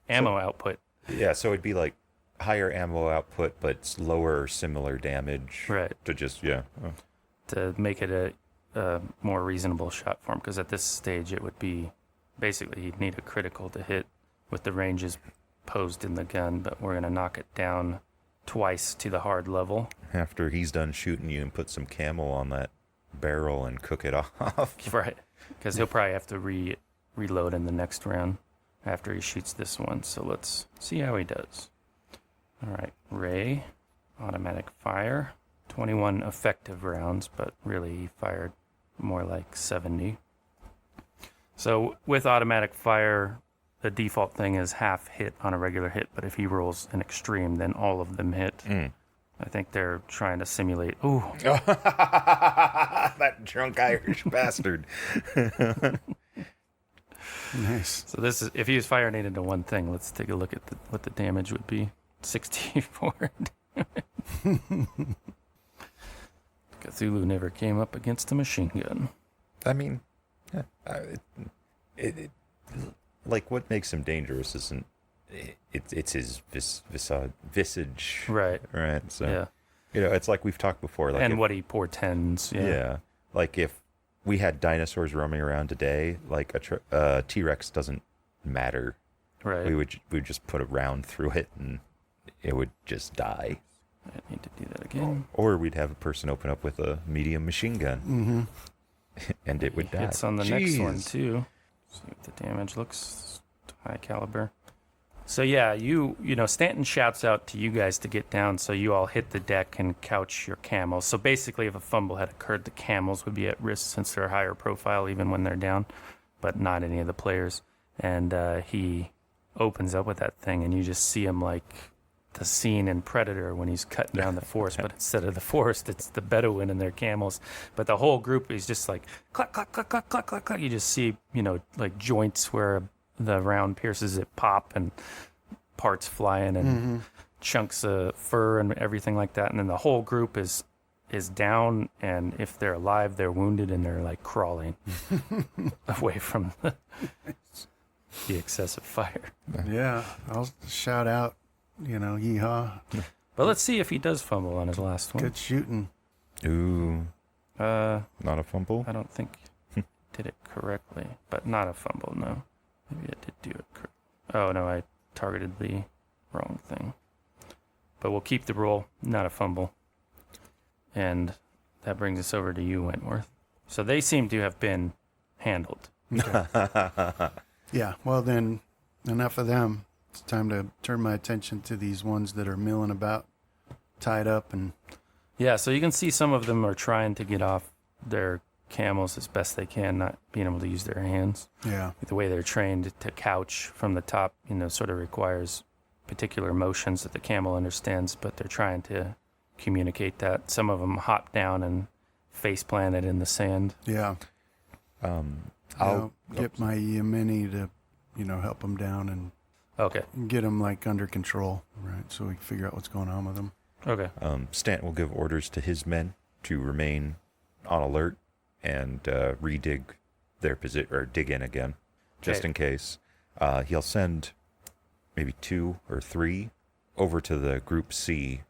ammo output. Yeah, so it'd be like higher ammo output, but lower or similar damage. Right. To just, To make it a more reasonable shot for him, because at this stage it would be basically he'd need a critical to hit with the ranges posed in the gun, but we're going to knock it down twice to the hard level. After he's done shooting you and put some camel on that barrel and cook it off. Right, because he'll probably have to reload in the next round after he shoots this one. So let's see how he does. All right, Ray, automatic fire, 21 effective rounds, but really he fired more like 70. So with automatic fire, the default thing is half hit on a regular hit, but if he rolls an extreme, then all of them hit. I think they're trying to simulate. Ooh. That drunk Irish bastard. Nice. So this is, if he was firing it into one thing, let's take a look at what the damage would be. 64. Cthulhu never came up against a machine gun. I mean, like what makes him dangerous isn't it's his visage, Right. So Yeah. it's like we've talked before, like And what he portends. yeah, like if we had dinosaurs roaming around today, like a T-Rex doesn't matter. Right. We would just put a round through it and it would just die. I need to do that again. Or we'd have a person open up with a medium machine gun, and it would die. Hits on the next one Jeez. too. See what the damage looks. High caliber. So yeah, you know, Stanton shouts out to you guys to get down, so you all hit the deck and couch your camels. So basically, if a fumble had occurred, the camels would be at risk since they're higher profile even when they're down, but not any of the players. And he opens up with that thing, and you just see him like the scene in Predator when he's cutting down the forest, but instead of the forest, it's the Bedouin and their camels. But the whole group is just like clack, clack, clack, clack, clack, clack, clack. You just see, you know, like joints where the round pierces it pop and parts flying and chunks of fur and everything like that. And then the whole group is down, and if they're alive, they're wounded and they're like crawling away from the excessive fire. Yeah, I'll shout out, yeehaw. But let's see if he does fumble on his last one. Good shooting. Ooh, not a fumble. I don't think did it correctly, but not a fumble, no. Maybe I did do it correct. Oh, no, I targeted the wrong thing. But we'll keep the roll, not a fumble. And that brings us over to you, Wentworth. So they seem to have been handled. Yeah, well then, enough of them. It's time to turn my attention to these ones that are milling about, tied up and Yeah, so you can see some of them are trying to get off their camels as best they can, not being able to use their hands. Yeah. The way they're trained to couch from the top, sort of requires particular motions that the camel understands, but they're trying to communicate that. Some of them hop down and face planted in the sand. Yeah. I'll get my Yemeni to, help them down and Okay. get them under control, right? So we can figure out what's going on with them. Okay. Stanton will give orders to his men to remain on alert and redig their position or dig in again, just in case. He'll send maybe 2 or 3 over to the group C.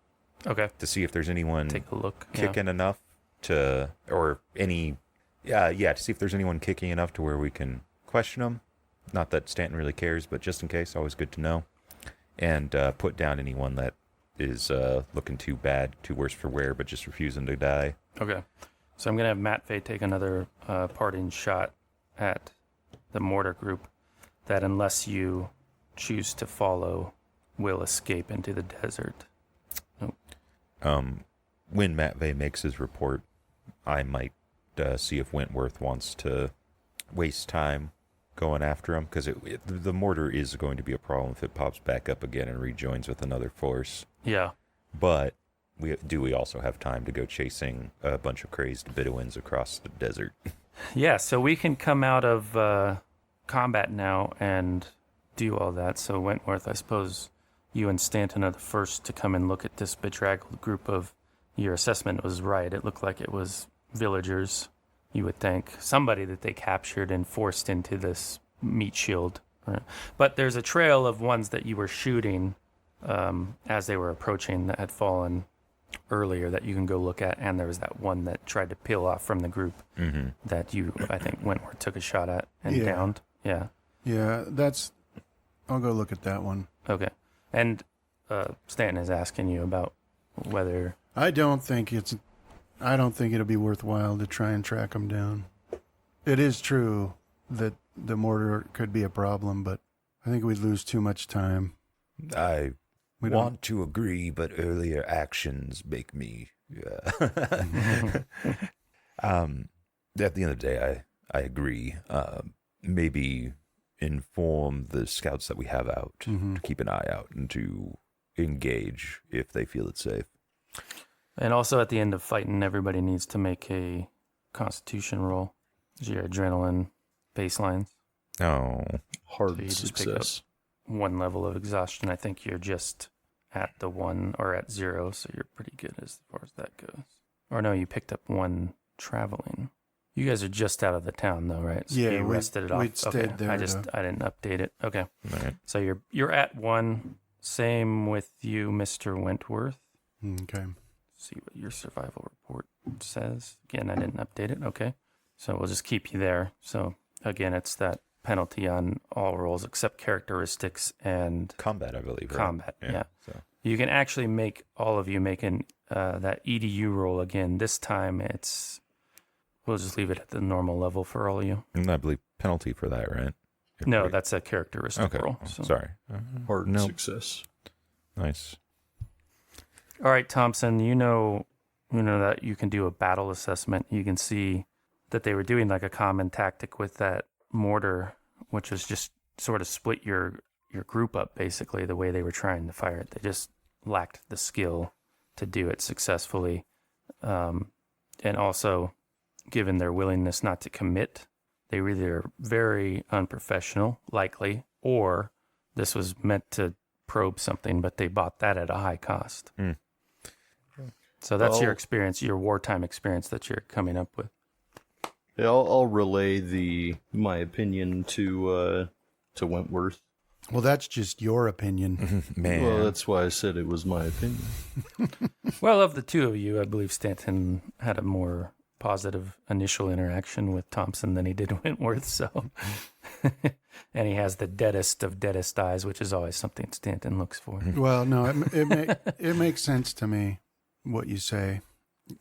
Okay. To see if there's anyone Take a look. kicking enough to, or any, to see if there's anyone kicking enough to where we can question them. Not that Stanton really cares, but just in case, always good to know. And put down anyone that is looking too bad, too worse for wear, but just refusing to die. Okay. So I'm going to have Matt Fay take another parting shot at the mortar group that, unless you choose to follow, will escape into the desert. When Matt Vey makes his report, I might see if Wentworth wants to waste time going after him, because the mortar is going to be a problem if it pops back up again and rejoins with another force. Yeah. But we also have time to go chasing a bunch of crazed Bedouins across the desert. Yeah, so we can come out of combat now and do all that. So Wentworth, I suppose you and Stanton are the first to come and look at this bedraggled group of... Your assessment was right. It looked like it was villagers, you would think. Somebody that they captured and forced into this meat shield. But there's a trail of ones that you were shooting as they were approaching that had fallen earlier that you can go look at. And there was that one that tried to peel off from the group that I think Wentworth took a shot at and downed. Yeah. Yeah, I'll go look at that one. Okay. And Stanton is asking you about whether... I don't think it'll be worthwhile to try and track them down. It is true that the mortar could be a problem, but I think we'd lose too much time. I want to agree, but earlier actions make me... At the end of the day, I agree. Maybe inform the scouts that we have out to keep an eye out and to engage if they feel it's safe. And also at the end of fighting, everybody needs to make a constitution roll. Those are your adrenaline baselines. Oh. Hard So you just pick success. up 1 level of exhaustion. I think you're just at the 1 or at 0, so you're pretty good as far as that goes. Or no, you picked up 1 traveling. You guys are just out of the town though, right? So Yeah, you rested it off. we stayed there I didn't update it. Okay. All right. So you're at 1. Same with you, Mr. Wentworth. Okay. See what your survival report says. Again, I didn't update it. Okay. So we'll just keep you there. So again, it's that penalty on all rolls except characteristics and Combat, I believe. Right? combat. Yeah. So. You can actually all of you make that EDU roll again. This time we'll just leave it at the normal level for all of you. And I believe penalty for that, right? No, that's a characteristic okay. roll. So. Sorry. Hard success. Nice. All right, Thompson, you know that you can do a battle assessment. You can see that they were doing like a common tactic with that mortar, which was just sort of split your group up, basically, the way they were trying to fire it. They just lacked the skill to do it successfully. And also, given their willingness not to commit, they were either very unprofessional, likely, or this was meant to probe something, but they bought that at a high cost. So that's your experience, your wartime experience that you're coming up with. Yeah, I'll relay my opinion to Wentworth. Well, that's just your opinion. Man. Well, that's why I said it was my opinion. Well, of the two of you, I believe Stanton had a more positive initial interaction with Thompson than he did Wentworth, so... And he has the deadest of deadest eyes, which is always something Stanton looks for. Well, no, it makes sense to me what you say.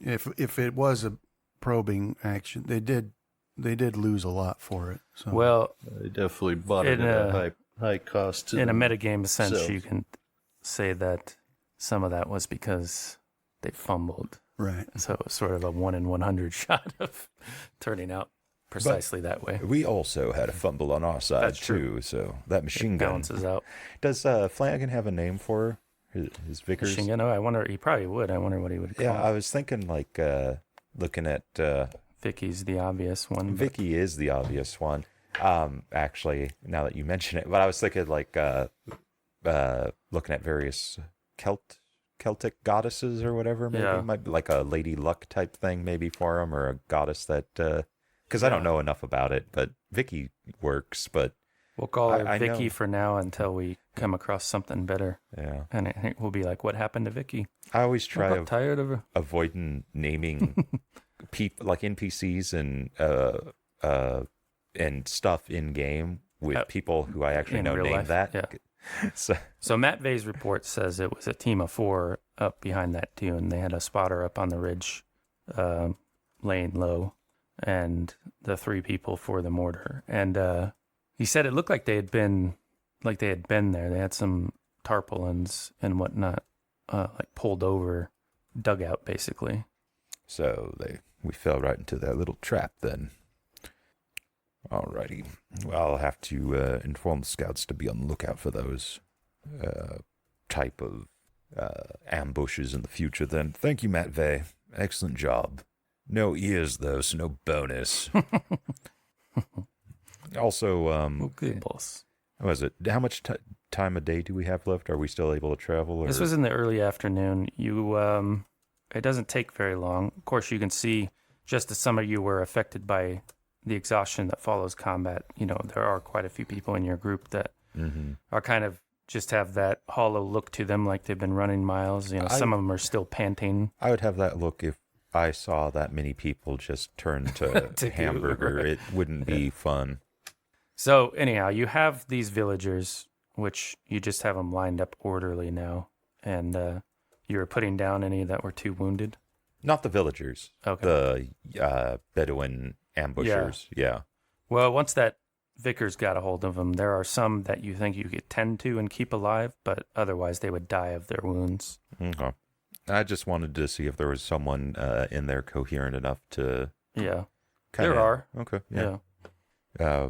If it was a probing action, they did lose a lot for it. So. Well, I definitely bought it at a high cost. In a metagame sense, so. you can say that some of that was because they fumbled Right. So it was sort of a 1 in 100 shot of turning out precisely that way. We also had a fumble on our side, That's true. too, so that machine It gun balances out. Does Flanagan have a name for his Vickers? Machine gun? Oh, I wonder. He probably would. I wonder what he would call Yeah, it. I was thinking like looking at Vicky's the obvious one. but- Vicky is the obvious one. Actually, now that you mention it, but I was thinking like looking at various Celtic goddesses or whatever. Maybe Yeah. might be like a Lady Luck type thing, maybe for him, or a goddess that. Because I don't know enough about it, but Vicky works. But We'll call her I Vicky know. for now until we come across something better. yeah, And it will be like, what happened to Vicky? I always I try got tired of her. avoiding naming people like NPCs and stuff in game with people who I actually in know real name life, that. yeah. So Matt Vay's report says it was a team of 4 up behind that dune. They had a spotter up on the ridge, laying low, and the 3 people for the mortar. And he said it looked like they had been there. They had some tarpaulins and whatnot, like pulled over dugout basically. we fell right into that little trap then. Alrighty. Well, I'll have to inform the scouts to be on the lookout for those type of ambushes in the future then. Thank you, Matt Vay. Excellent job. No ears, though, so no bonus. Also, Okay, boss. what was it? How much time a day do we have left? Are we still able to travel? Or? This was in the early afternoon. It doesn't take very long. Of course, you can see just as some of you were affected by the exhaustion that follows combat. There are quite a few people in your group that are kind of just have that hollow look to them, like they've been running miles. Some of them are still panting. I would have that look if I saw that many people just turn to, To hamburger. goo. It wouldn't be fun. So anyhow, you have these villagers, which you just have them lined up orderly now, and you were putting down any that were too wounded. Not the villagers. Okay. The Bedouin ambushers. Yeah. Well, once that Vickers got a hold of them, there are some that you think you could tend to and keep alive, but otherwise they would die of their wounds. Okay. I just wanted to see if there was someone in there coherent enough to. Yeah. Kinda, There are. Okay. Yeah.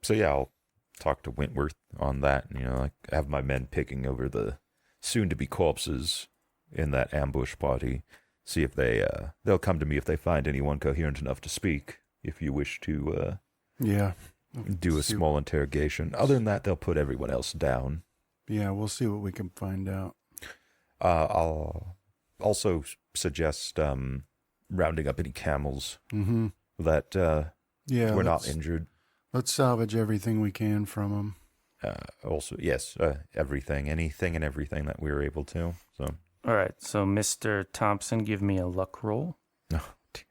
So yeah, I'll talk to Wentworth on that. Like have my men picking over the soon-to-be corpses in that ambush party. See if they'll come to me if they find anyone coherent enough to speak. If you wish to Yeah. do a small interrogation. Other than that, they'll put everyone else down. Yeah, we'll see what we can find out. I'll also suggest rounding up any camels that Yeah, were not injured. Let's salvage everything we can from them. Also, yes, anything and everything that we were able to. So, All right. So, Mr. Thompson, give me a luck roll. oh, damn.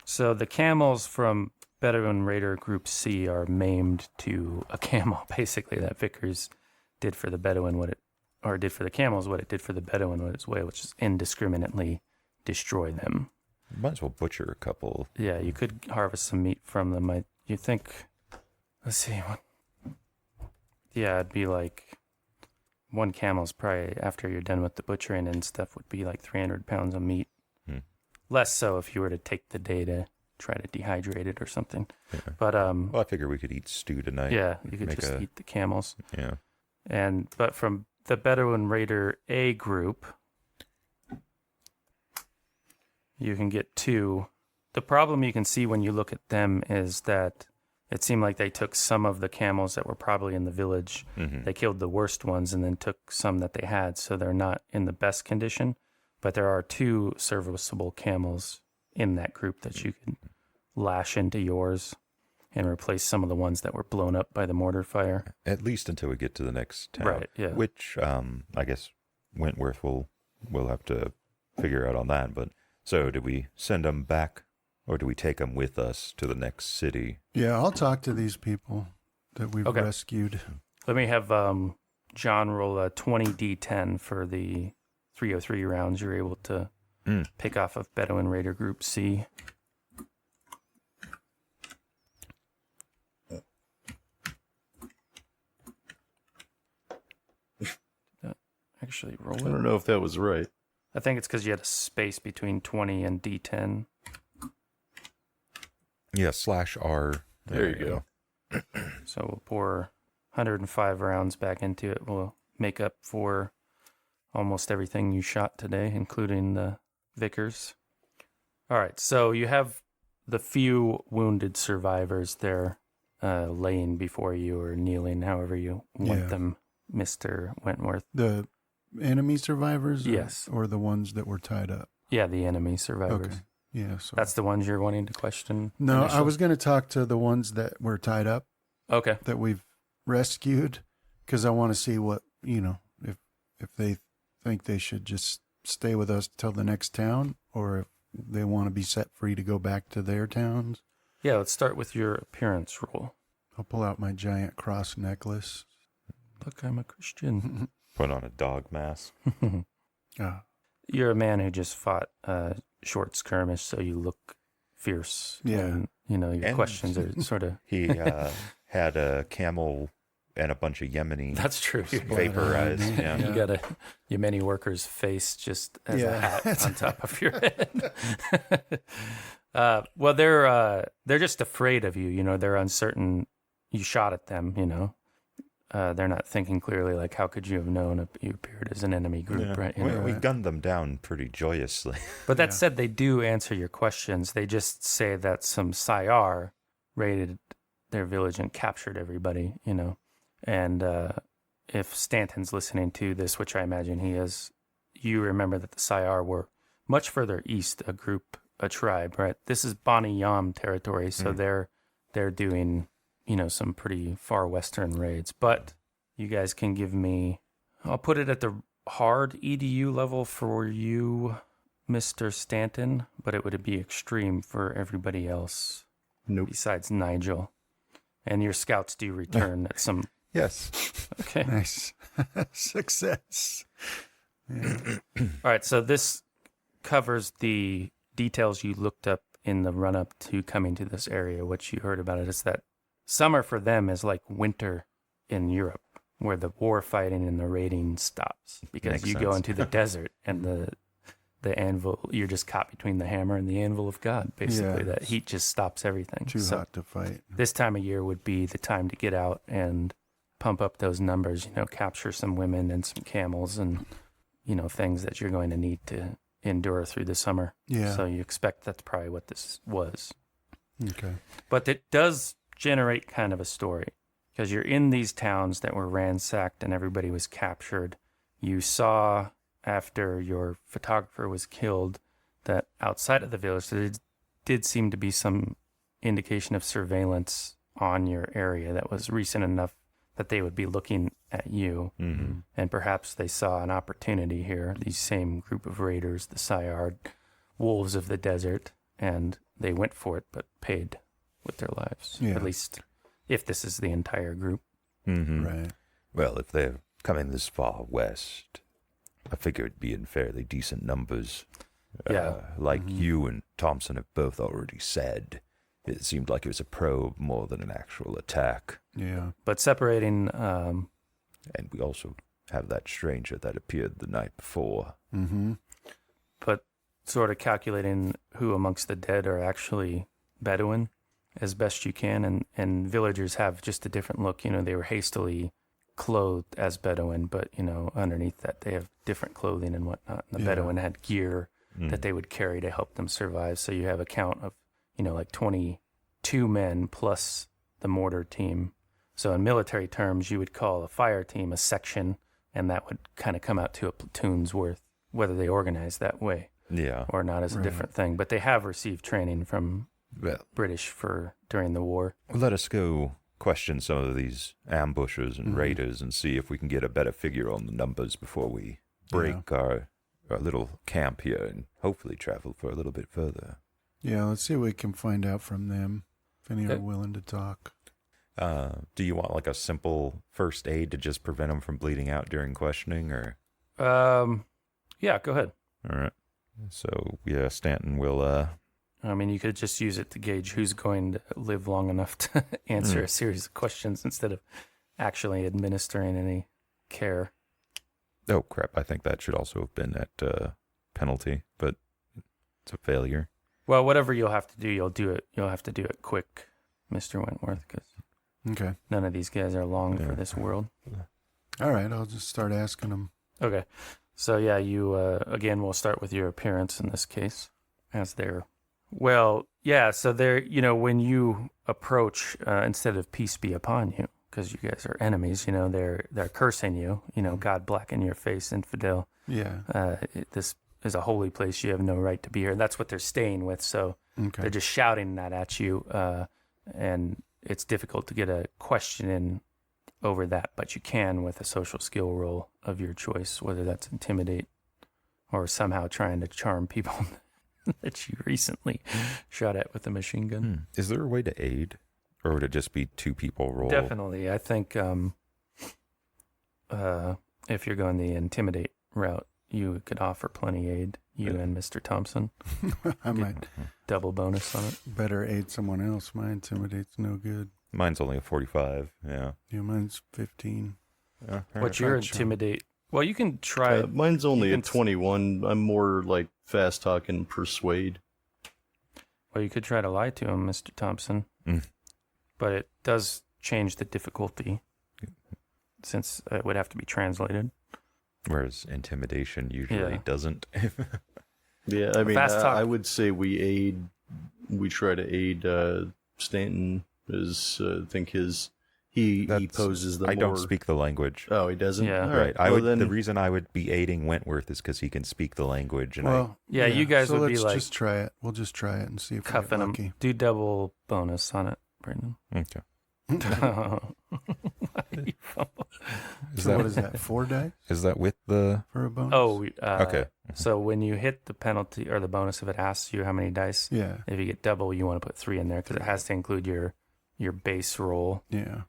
So, the camels from Bedouin Raider Group C are maimed to a camel, basically, that Vickers did for the Bedouin did for the camels what it did for the Bedouin with its way, which is indiscriminately destroy them. Might as well butcher a couple. Yeah, you could harvest some meat from them. You think, let's see, it'd be like one camel's probably, after you're done with the butchering and stuff, would be like 300 pounds of meat. Less so if you were to take the day to try to dehydrate it or something. Yeah. But Well, I figure we could eat stew tonight. yeah, you could Make just eat the camels. Yeah. But from the Bedouin Raider A group, you can get 2. The problem you can see when you look at them is that it seemed like they took some of the camels that were probably in the village. They killed the worst ones and then took some that they had, so they're not in the best condition. But there are 2 serviceable camels in that group that you can lash into yours and replace some of the ones that were blown up by the mortar fire. At least until we get to the next town. Right, yeah. Which, I guess Wentworth will have to figure out on that. But so, do we send them back, or do we take them with us to the next city? Yeah, I'll talk to these people that we've Okay. rescued. Let me have John roll a 20d10 for the 303 rounds you're able to pick off of Bedouin Raider Group C. Actually, roll I it. don't know if that was right. I think it's because you had a space between 20 and D10. Yeah, /R. There you go. So we'll pour 105 rounds back into it. We'll make up for almost everything you shot today, including the Vickers. All right, so you have the few wounded survivors there laying before you or kneeling, however you want them, Mr. Wentworth. The enemy survivors? Yes. Or the ones that were tied up? Yeah, the enemy survivors. Okay. Yeah. So. That's the ones you're wanting to question? No, initially? I was going to talk to the ones that were tied up. Okay. That we've rescued, because I want to see what, if they think they should just stay with us till the next town, or if they want to be set free to go back to their towns. Yeah, let's start with your appearance roll. I'll pull out my giant cross necklace. Look, I'm a Christian. Put on a dog mask. You're a man who just fought a short skirmish, so you look fierce. Yeah. And, your questions are sort of... He had a camel and a bunch of Yemeni That's true. vaporized. Yeah. You got a Yemeni worker's face just as a hat on top of your head. Well, they're just afraid of you. They're uncertain. You shot at them. They're not thinking clearly. Like, how could you have known you appeared as an enemy group, right? We gunned them down pretty joyously. But that said, they do answer your questions. They just say that some Sayar raided their village and captured everybody. And if Stanton's listening to this, which I imagine he is, you remember that the Sayar were much further east, a tribe, right? This is Bani Yam territory, so they're doing, some pretty far western raids. But you guys can give me, I'll put it at the hard EDU level for you, Mr. Stanton, but it would be extreme for everybody else. Nope. Besides Nigel. And your scouts do return at some... Yes. Okay. Nice. Success. Yeah. All right, so this covers the details you looked up in the run-up to coming to this area. What you heard about it is that summer for them is like winter in Europe, where the war fighting and the raiding stops. Because Makes you sense. go into the desert and the anvil, you're just caught between the hammer and the anvil of God, basically. Yeah. That heat just stops everything. Too hot to fight. This time of year would be the time to get out and pump up those numbers, capture some women and some camels and, things that you're going to need to endure through the summer. Yeah. So you expect that's probably what this was. Okay. But it does generate kind of a story, because you're in these towns that were ransacked and everybody was captured. You saw, after your photographer was killed, that outside of the village there did seem to be some indication of surveillance on your area that was recent enough that they would be looking at you. Mm-hmm. And perhaps they saw an opportunity here, these same group of raiders, the Sayard, wolves of the desert, and they went for it, but paid with their lives. Yeah. At least if this is the entire group. Mm-hmm. Right. Well, if they're coming this far west, I figure it'd be in fairly decent numbers. Yeah. Like you and Thompson have both already said, it seemed like it was a probe more than an actual attack. Yeah. But separating, And we also have that stranger that appeared the night before. Mm-hmm. but sort of calculating who amongst the dead are actually Bedouin as best you can. And villagers have just a different look. They were hastily clothed as Bedouin, but, underneath that they have different clothing and whatnot. And the Bedouin had gear that they would carry to help them survive. So you have a count of, like 22 men plus the mortar team. So in military terms, you would call a fire team a section, and that would kind of come out to a platoon's worth, whether they organize that way Yeah. or not is a different thing. But they have received training from Well, British during the war. let us go question some of these ambushers and raiders and see if we can get a better figure on the numbers before we break our little camp here and hopefully travel for a little bit further. Yeah, let's see what we can find out from them, if any are willing to talk. Do you want like a simple first aid to just prevent them from bleeding out during questioning, or? Yeah, go ahead. All right. So yeah, Stanton will. You could just use it to gauge who's going to live long enough to answer a series of questions instead of actually administering any care. Oh crap! I think that should also have been at penalty, but it's a failure. Well, whatever you'll have to do, you'll do it. You'll have to do it quick, Mr. Wentworth, because Okay. none of these guys are long for this world. All right. I'll just start asking them. Okay. So, yeah, you, again, we'll start with your appearance in this case as they're, well, yeah, so they're, when you approach, instead of peace be upon you, because you guys are enemies, they're cursing you, God blacken your face, infidel. Yeah. This is a holy place. You have no right to be here. That's what they're staying with. So Okay. they're just shouting that at you. And it's difficult to get a question in over that, but you can with a social skill roll of your choice, whether that's intimidate or somehow trying to charm people that you recently shot at with a machine gun. Is there a way to aid? Or would it just be 2 people roll? Definitely. I think if you're going the intimidate route, you could offer plenty aid, you and Mr. Thompson. I might Double bonus on it. better aid someone else. My intimidate's no good. Mine's only a 45. Yeah. Yeah, mine's 15. What's your intimidate? Well, you can try. Mine's only you a can- 21. I'm more like fast talk and persuade. Well, you could try to lie to him, Mr. Thompson. But it does change the difficulty since it would have to be translated. Whereas intimidation usually doesn't. Yeah, I mean, Fast talk. I would say we try to aid Stanton, as I think he poses the I more... don't speak the language. Oh, he doesn't? Yeah. All Right. Well, then, The reason I would be aiding Wentworth is because he can speak the language, and Well, Yeah, you guys so would be let's like just try it. We'll just try it and see if we get cuffing him. lucky. Do double bonus on it, Brendan. okay. Is So that what is that? 4 dice is that with the? for a bonus? Okay. So when you hit the penalty or the bonus, if it asks you how many dice, Yeah. if you get double, you want to put 3 in there because it has to include your base roll. Yeah.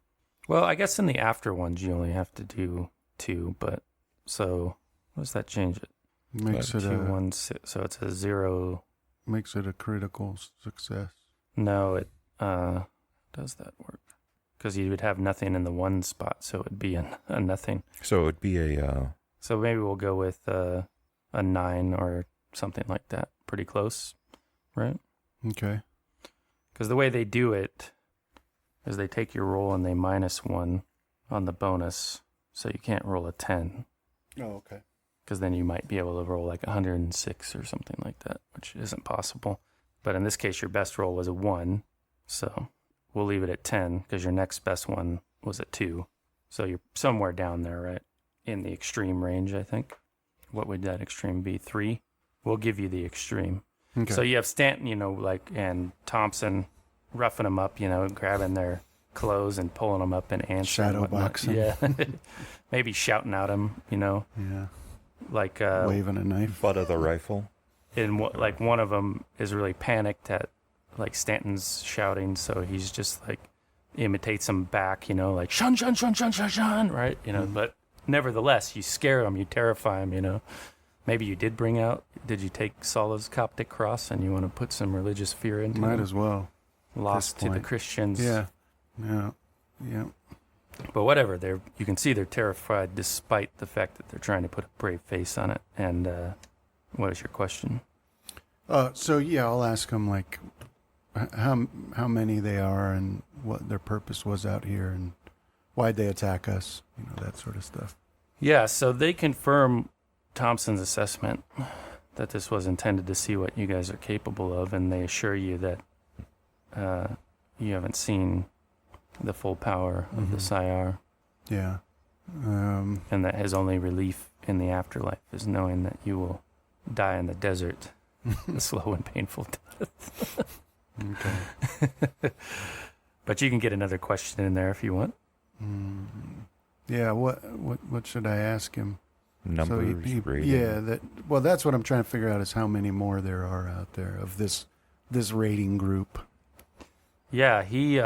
Well, I guess in the after ones you only have to do 2, but so what does that change it? Makes it 2, a 1, 6, so it's a 0. makes it a critical success. No, it does that work? Because you would have nothing in the 1 spot, so it would be a nothing. So it would be a. So maybe we'll go with a 9 or something like that. Pretty close, right? Okay. Because the way they do it is they take your roll and they -1 on the bonus, so you can't roll a 10. Oh, okay. Because then you might be able to roll like 106 or something like that, which isn't possible. But in this case, your best roll was a 1, so we'll leave it at 10 because your next best one was a 2. So you're somewhere down there, right? In the extreme range, I think. What would that extreme be? 3? We'll give you the extreme. Okay. So you have Stanton, and Thompson roughing them up, grabbing their clothes and pulling them up and answering. Shadow whatnot. boxing. Yeah. Maybe shouting at them, Yeah. like Waving a knife. Butt of the rifle. like one of them is really panicked at like Stanton's shouting, so he's just like imitates him back, like shun shun shun shun shun shun, right? But nevertheless, you scare him, you terrify him, Maybe you did did you take Solo's Coptic cross and you want to put some religious fear into Might him? as well. Lost to the point. Christians. Yeah. Yeah. Yeah. But whatever, you can see they're terrified despite the fact that they're trying to put a brave face on it. And what is your question? So yeah, I'll ask them like how many they are and what their purpose was out here and why'd they attack us, that sort of stuff. Yeah, so they confirm Thompson's assessment that this was intended to see what you guys are capable of, and they assure you that you haven't seen the full power of the Sayar, Yeah. and that his only relief in the afterlife is knowing that you will die in the desert a slow and painful death. Okay. But you can get another question in there if you want. Yeah. What should I ask him? Numbers, rating. Yeah. That's what I'm trying to figure out is how many more there are out there of this rating group. Yeah, he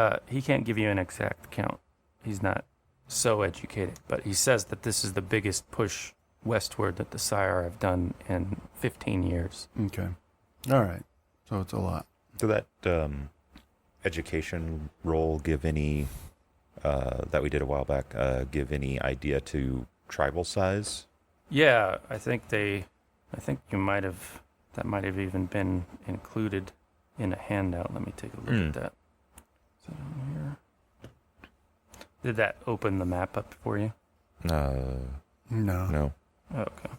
can't give you an exact count. He's not so educated, but he says that this is the biggest push westward that the Sire have done in 15 years. Okay. All right. So it's a lot. Did that education role give any that we did a while back give any idea to tribal size? Yeah, I think they I think that might have even been included in a handout. Let me take a look at that. Is that on here? Did that open the map up for you? No. Okay.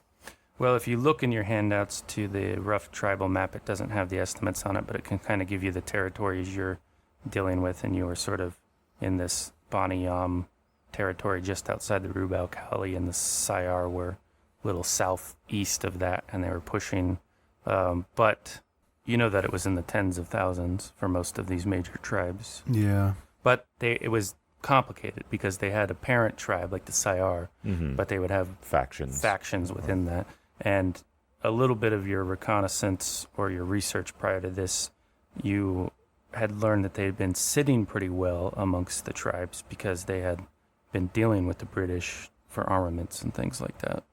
Well, if you look in your handouts to the rough tribal map, it doesn't have the estimates on it, but it can kind of give you the territories you're dealing with, and you were sort of in this Bani Yam territory just outside the Rub al Khali, and the Sayar were a little southeast of that, and they were pushing. But you know that it was in the tens of thousands for most of these major tribes. Yeah. But it was complicated because they had a parent tribe like the Sayar, but they would have factions within that. And a little bit of your reconnaissance or your research prior to this, you had learned that they had been sitting pretty well amongst the tribes because they had been dealing with the British for armaments and things like that.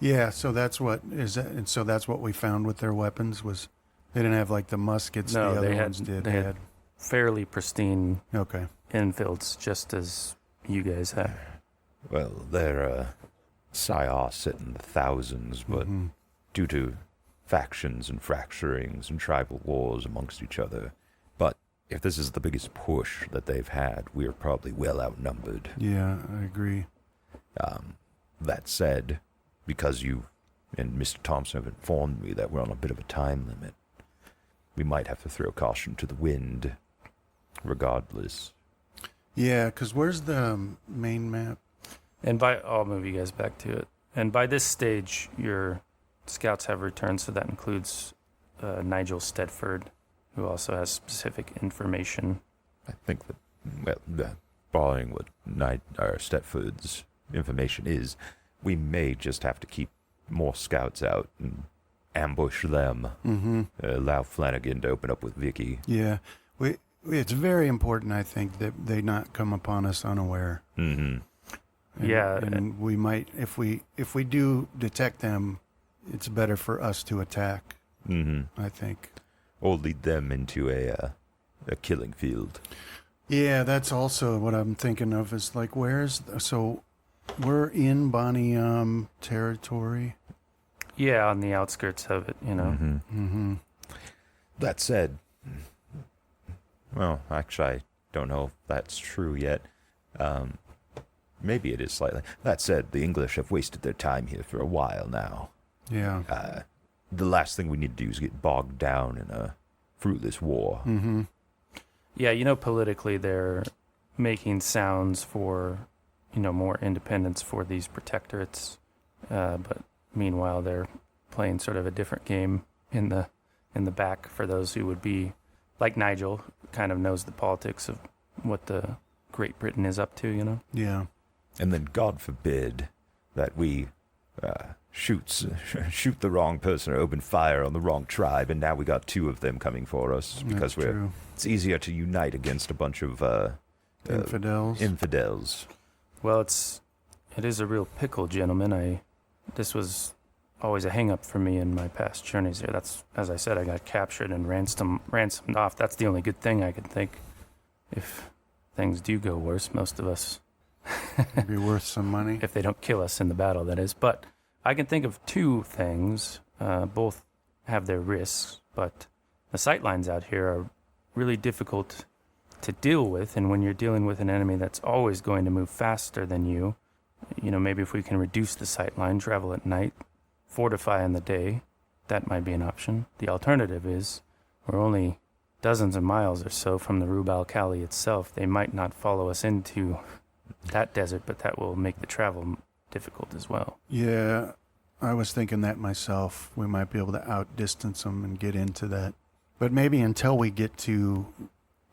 Yeah, so that's what is that, and so that's what we found with their weapons was they didn't have like the muskets the other ones did. They had fairly pristine okay. infields, just as you guys have. Well, their Sayar sit in the thousands, but due to factions and fracturings and tribal wars amongst each other. But if this is the biggest push that they've had, we are probably well outnumbered. Yeah, I agree. That said, because you and Mr. Thompson have informed me that we're on a bit of a time limit, we might have to throw caution to the wind, regardless. Yeah, because where's the main map? And I'll move you guys back to it. And by this stage, your scouts have returned, so that includes Nigel Stedford, who also has specific information. I think that, well, borrowing what Stedford's information is, we may just have to keep more scouts out and ambush them. Allow Flanagan to open up with Vicky. Yeah, it's very important, I think, that they not come upon us unaware. And we might, if we do detect them, it's better for us to attack. I think, or lead them into a killing field. Yeah, that's also what I'm thinking of. Is like, so we're in Bani territory. Yeah, on the outskirts of it, you know. That said, well, actually, I don't know if that's true yet. Maybe it is slightly. That said, the English have wasted their time here for a while now. Yeah. The last thing we need to do is get bogged down in a fruitless war. Yeah, you know, politically they're making sounds for, you know, more independence for these protectorates. But meanwhile, they're playing sort of a different game in the back for those who would be, like Nigel, kind of knows the politics of what the Great Britain is up to, you know? Yeah. And then God forbid that we shoot the wrong person or open fire on the wrong tribe, and now we got two of them coming for us because it's easier to unite against a bunch of infidels. Well, it is a real pickle, gentlemen. This was always a hang-up for me in my past journeys here. That's, as I said, I got captured and ransomed off. That's the only good thing I could think. If things do go worse, most of us... It'd be worth some money. If they don't kill us in the battle, that is. But I can think of two things. Both have their risks, but the sightlines out here are really difficult to deal with. And when you're dealing with an enemy that's always going to move faster than you, you know, maybe if we can reduce the sightline, travel at night, fortify in the day, that might be an option. The alternative is we're only dozens of miles or so from the Rub al Khali itself. They might not follow us into that desert, but that will make the travel difficult as well. Yeah, I was thinking that myself. We might be able to outdistance them and get into that. But maybe until we get to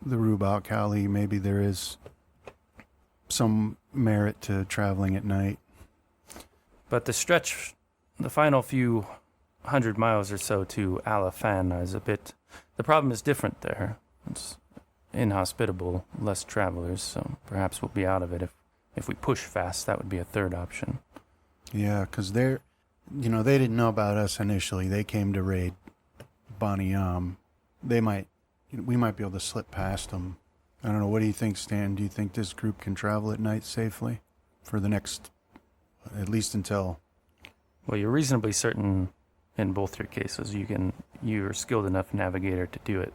the Rub al Khali, maybe there is some merit to traveling at night. But the final few 100 miles or so to Alafan is the problem is different there. It's inhospitable, less travelers, so perhaps we'll be out of it. If we push fast, that would be a third option. Yeah, because they didn't know about us initially. They came to raid Bani Yam. We might be able to slip past them. I don't know. What do you think, Stan? Do you think this group can travel at night safely for the next, at least until? Well, you're reasonably certain in both your cases. You're skilled enough navigator to do it,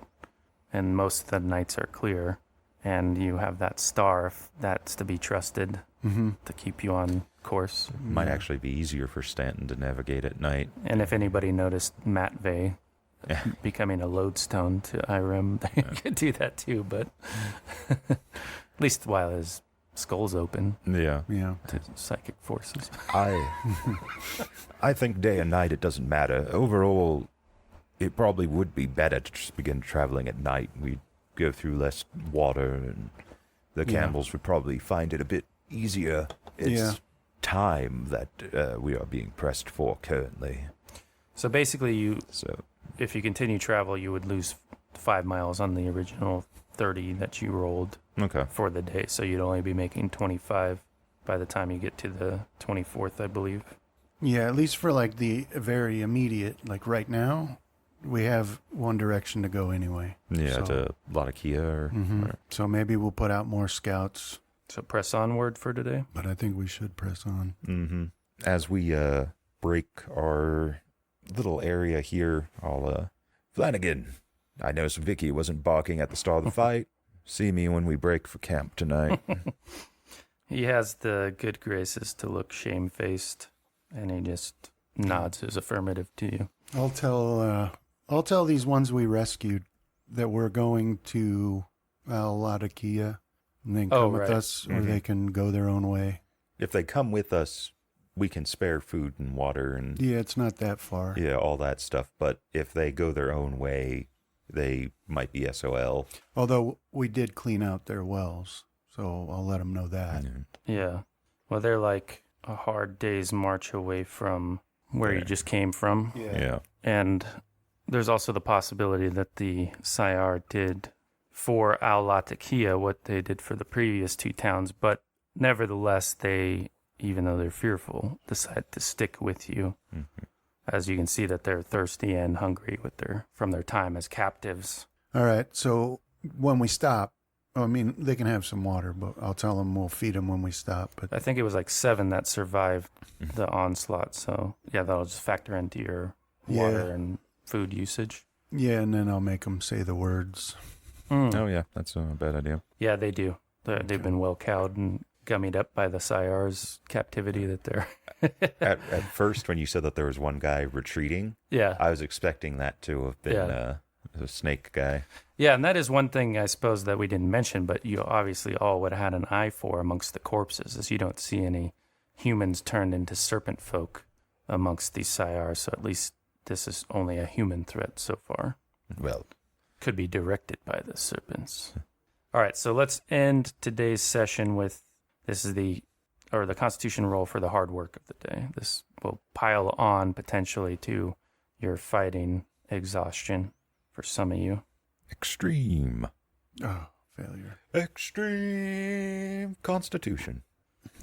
and most of the nights are clear, and you have that star if that's to be trusted to keep you on course. Might actually be easier for Stanton to navigate at night. And if anybody noticed Matt Vey becoming a lodestone to Irem, they could do that too, but at least while his skull's open Yeah. to psychic forces. I think day and night it doesn't matter. Overall, it probably would be better to just begin traveling at night. We'd go through less water, and the Campbells would probably find it a bit easier. It's time that we are being pressed for currently. So basically, if you continue travel, you would lose 5 miles on the original 30 that you rolled for the day. So you'd only be making 25 by the time you get to the 24th, I believe. Yeah, at least for like the very immediate, like right now, we have one direction to go anyway. Yeah, to Latakia. Or So maybe we'll put out more scouts. So press onward for today. But I think we should press on. As we break our little area here, I'll Flanagan, I noticed Vicky wasn't barking at the start of the fight. See me when we break for camp tonight. He has the good graces to look shamefaced, and he just nods his affirmative to you. I'll tell these ones we rescued that we're going to Latakia, and then come with us, or they can go their own way. If they come with us, we can spare food and water and it's not that far. Yeah, all that stuff. But if they go their own way, they might be SOL. Although we did clean out their wells, so I'll let them know that. Yeah. Well, they're like a hard day's march away from where you just came from. Yeah. And there's also the possibility that the Sayar did for Al-Latakia what they did for the previous two towns, but nevertheless, they, even though they're fearful, decide to stick with you. As you can see that they're thirsty and hungry from their time as captives. All right, so when we stop, I mean, they can have some water, but I'll tell them we'll feed them when we stop. But I think it was like 7 that survived the onslaught, so yeah, that'll just factor into your water and food usage. Yeah, and then I'll make them say the words. Oh, yeah, that's a bad idea. Yeah, they do. They've been well cowed and gummied up by the Sayar's captivity that they're... at first, when you said that there was one guy retreating, I was expecting that to have been a snake guy. Yeah, and that is one thing I suppose that we didn't mention, but you obviously all would have had an eye for amongst the corpses, is you don't see any humans turned into serpent folk amongst these Sayars, so at least this is only a human threat so far. Well, could be directed by the serpents. All right, so let's end today's session with the Constitution roll for the hard work of the day. This will pile on potentially to your fighting exhaustion for some of you. Extreme. Oh, failure. Extreme Constitution.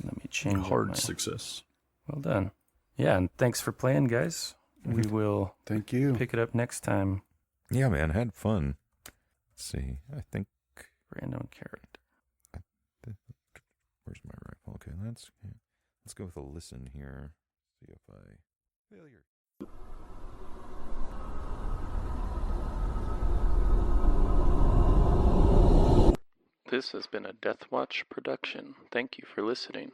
Let me change hard success. Well done. Yeah, and thanks for playing, guys. We will Thank you. pick it up next time. Yeah, man, I had fun. Let's see. I think. Random character. Where's my rifle? Okay, let's go with a listen here. See if failure. This has been a Deathwatch production. Thank you for listening.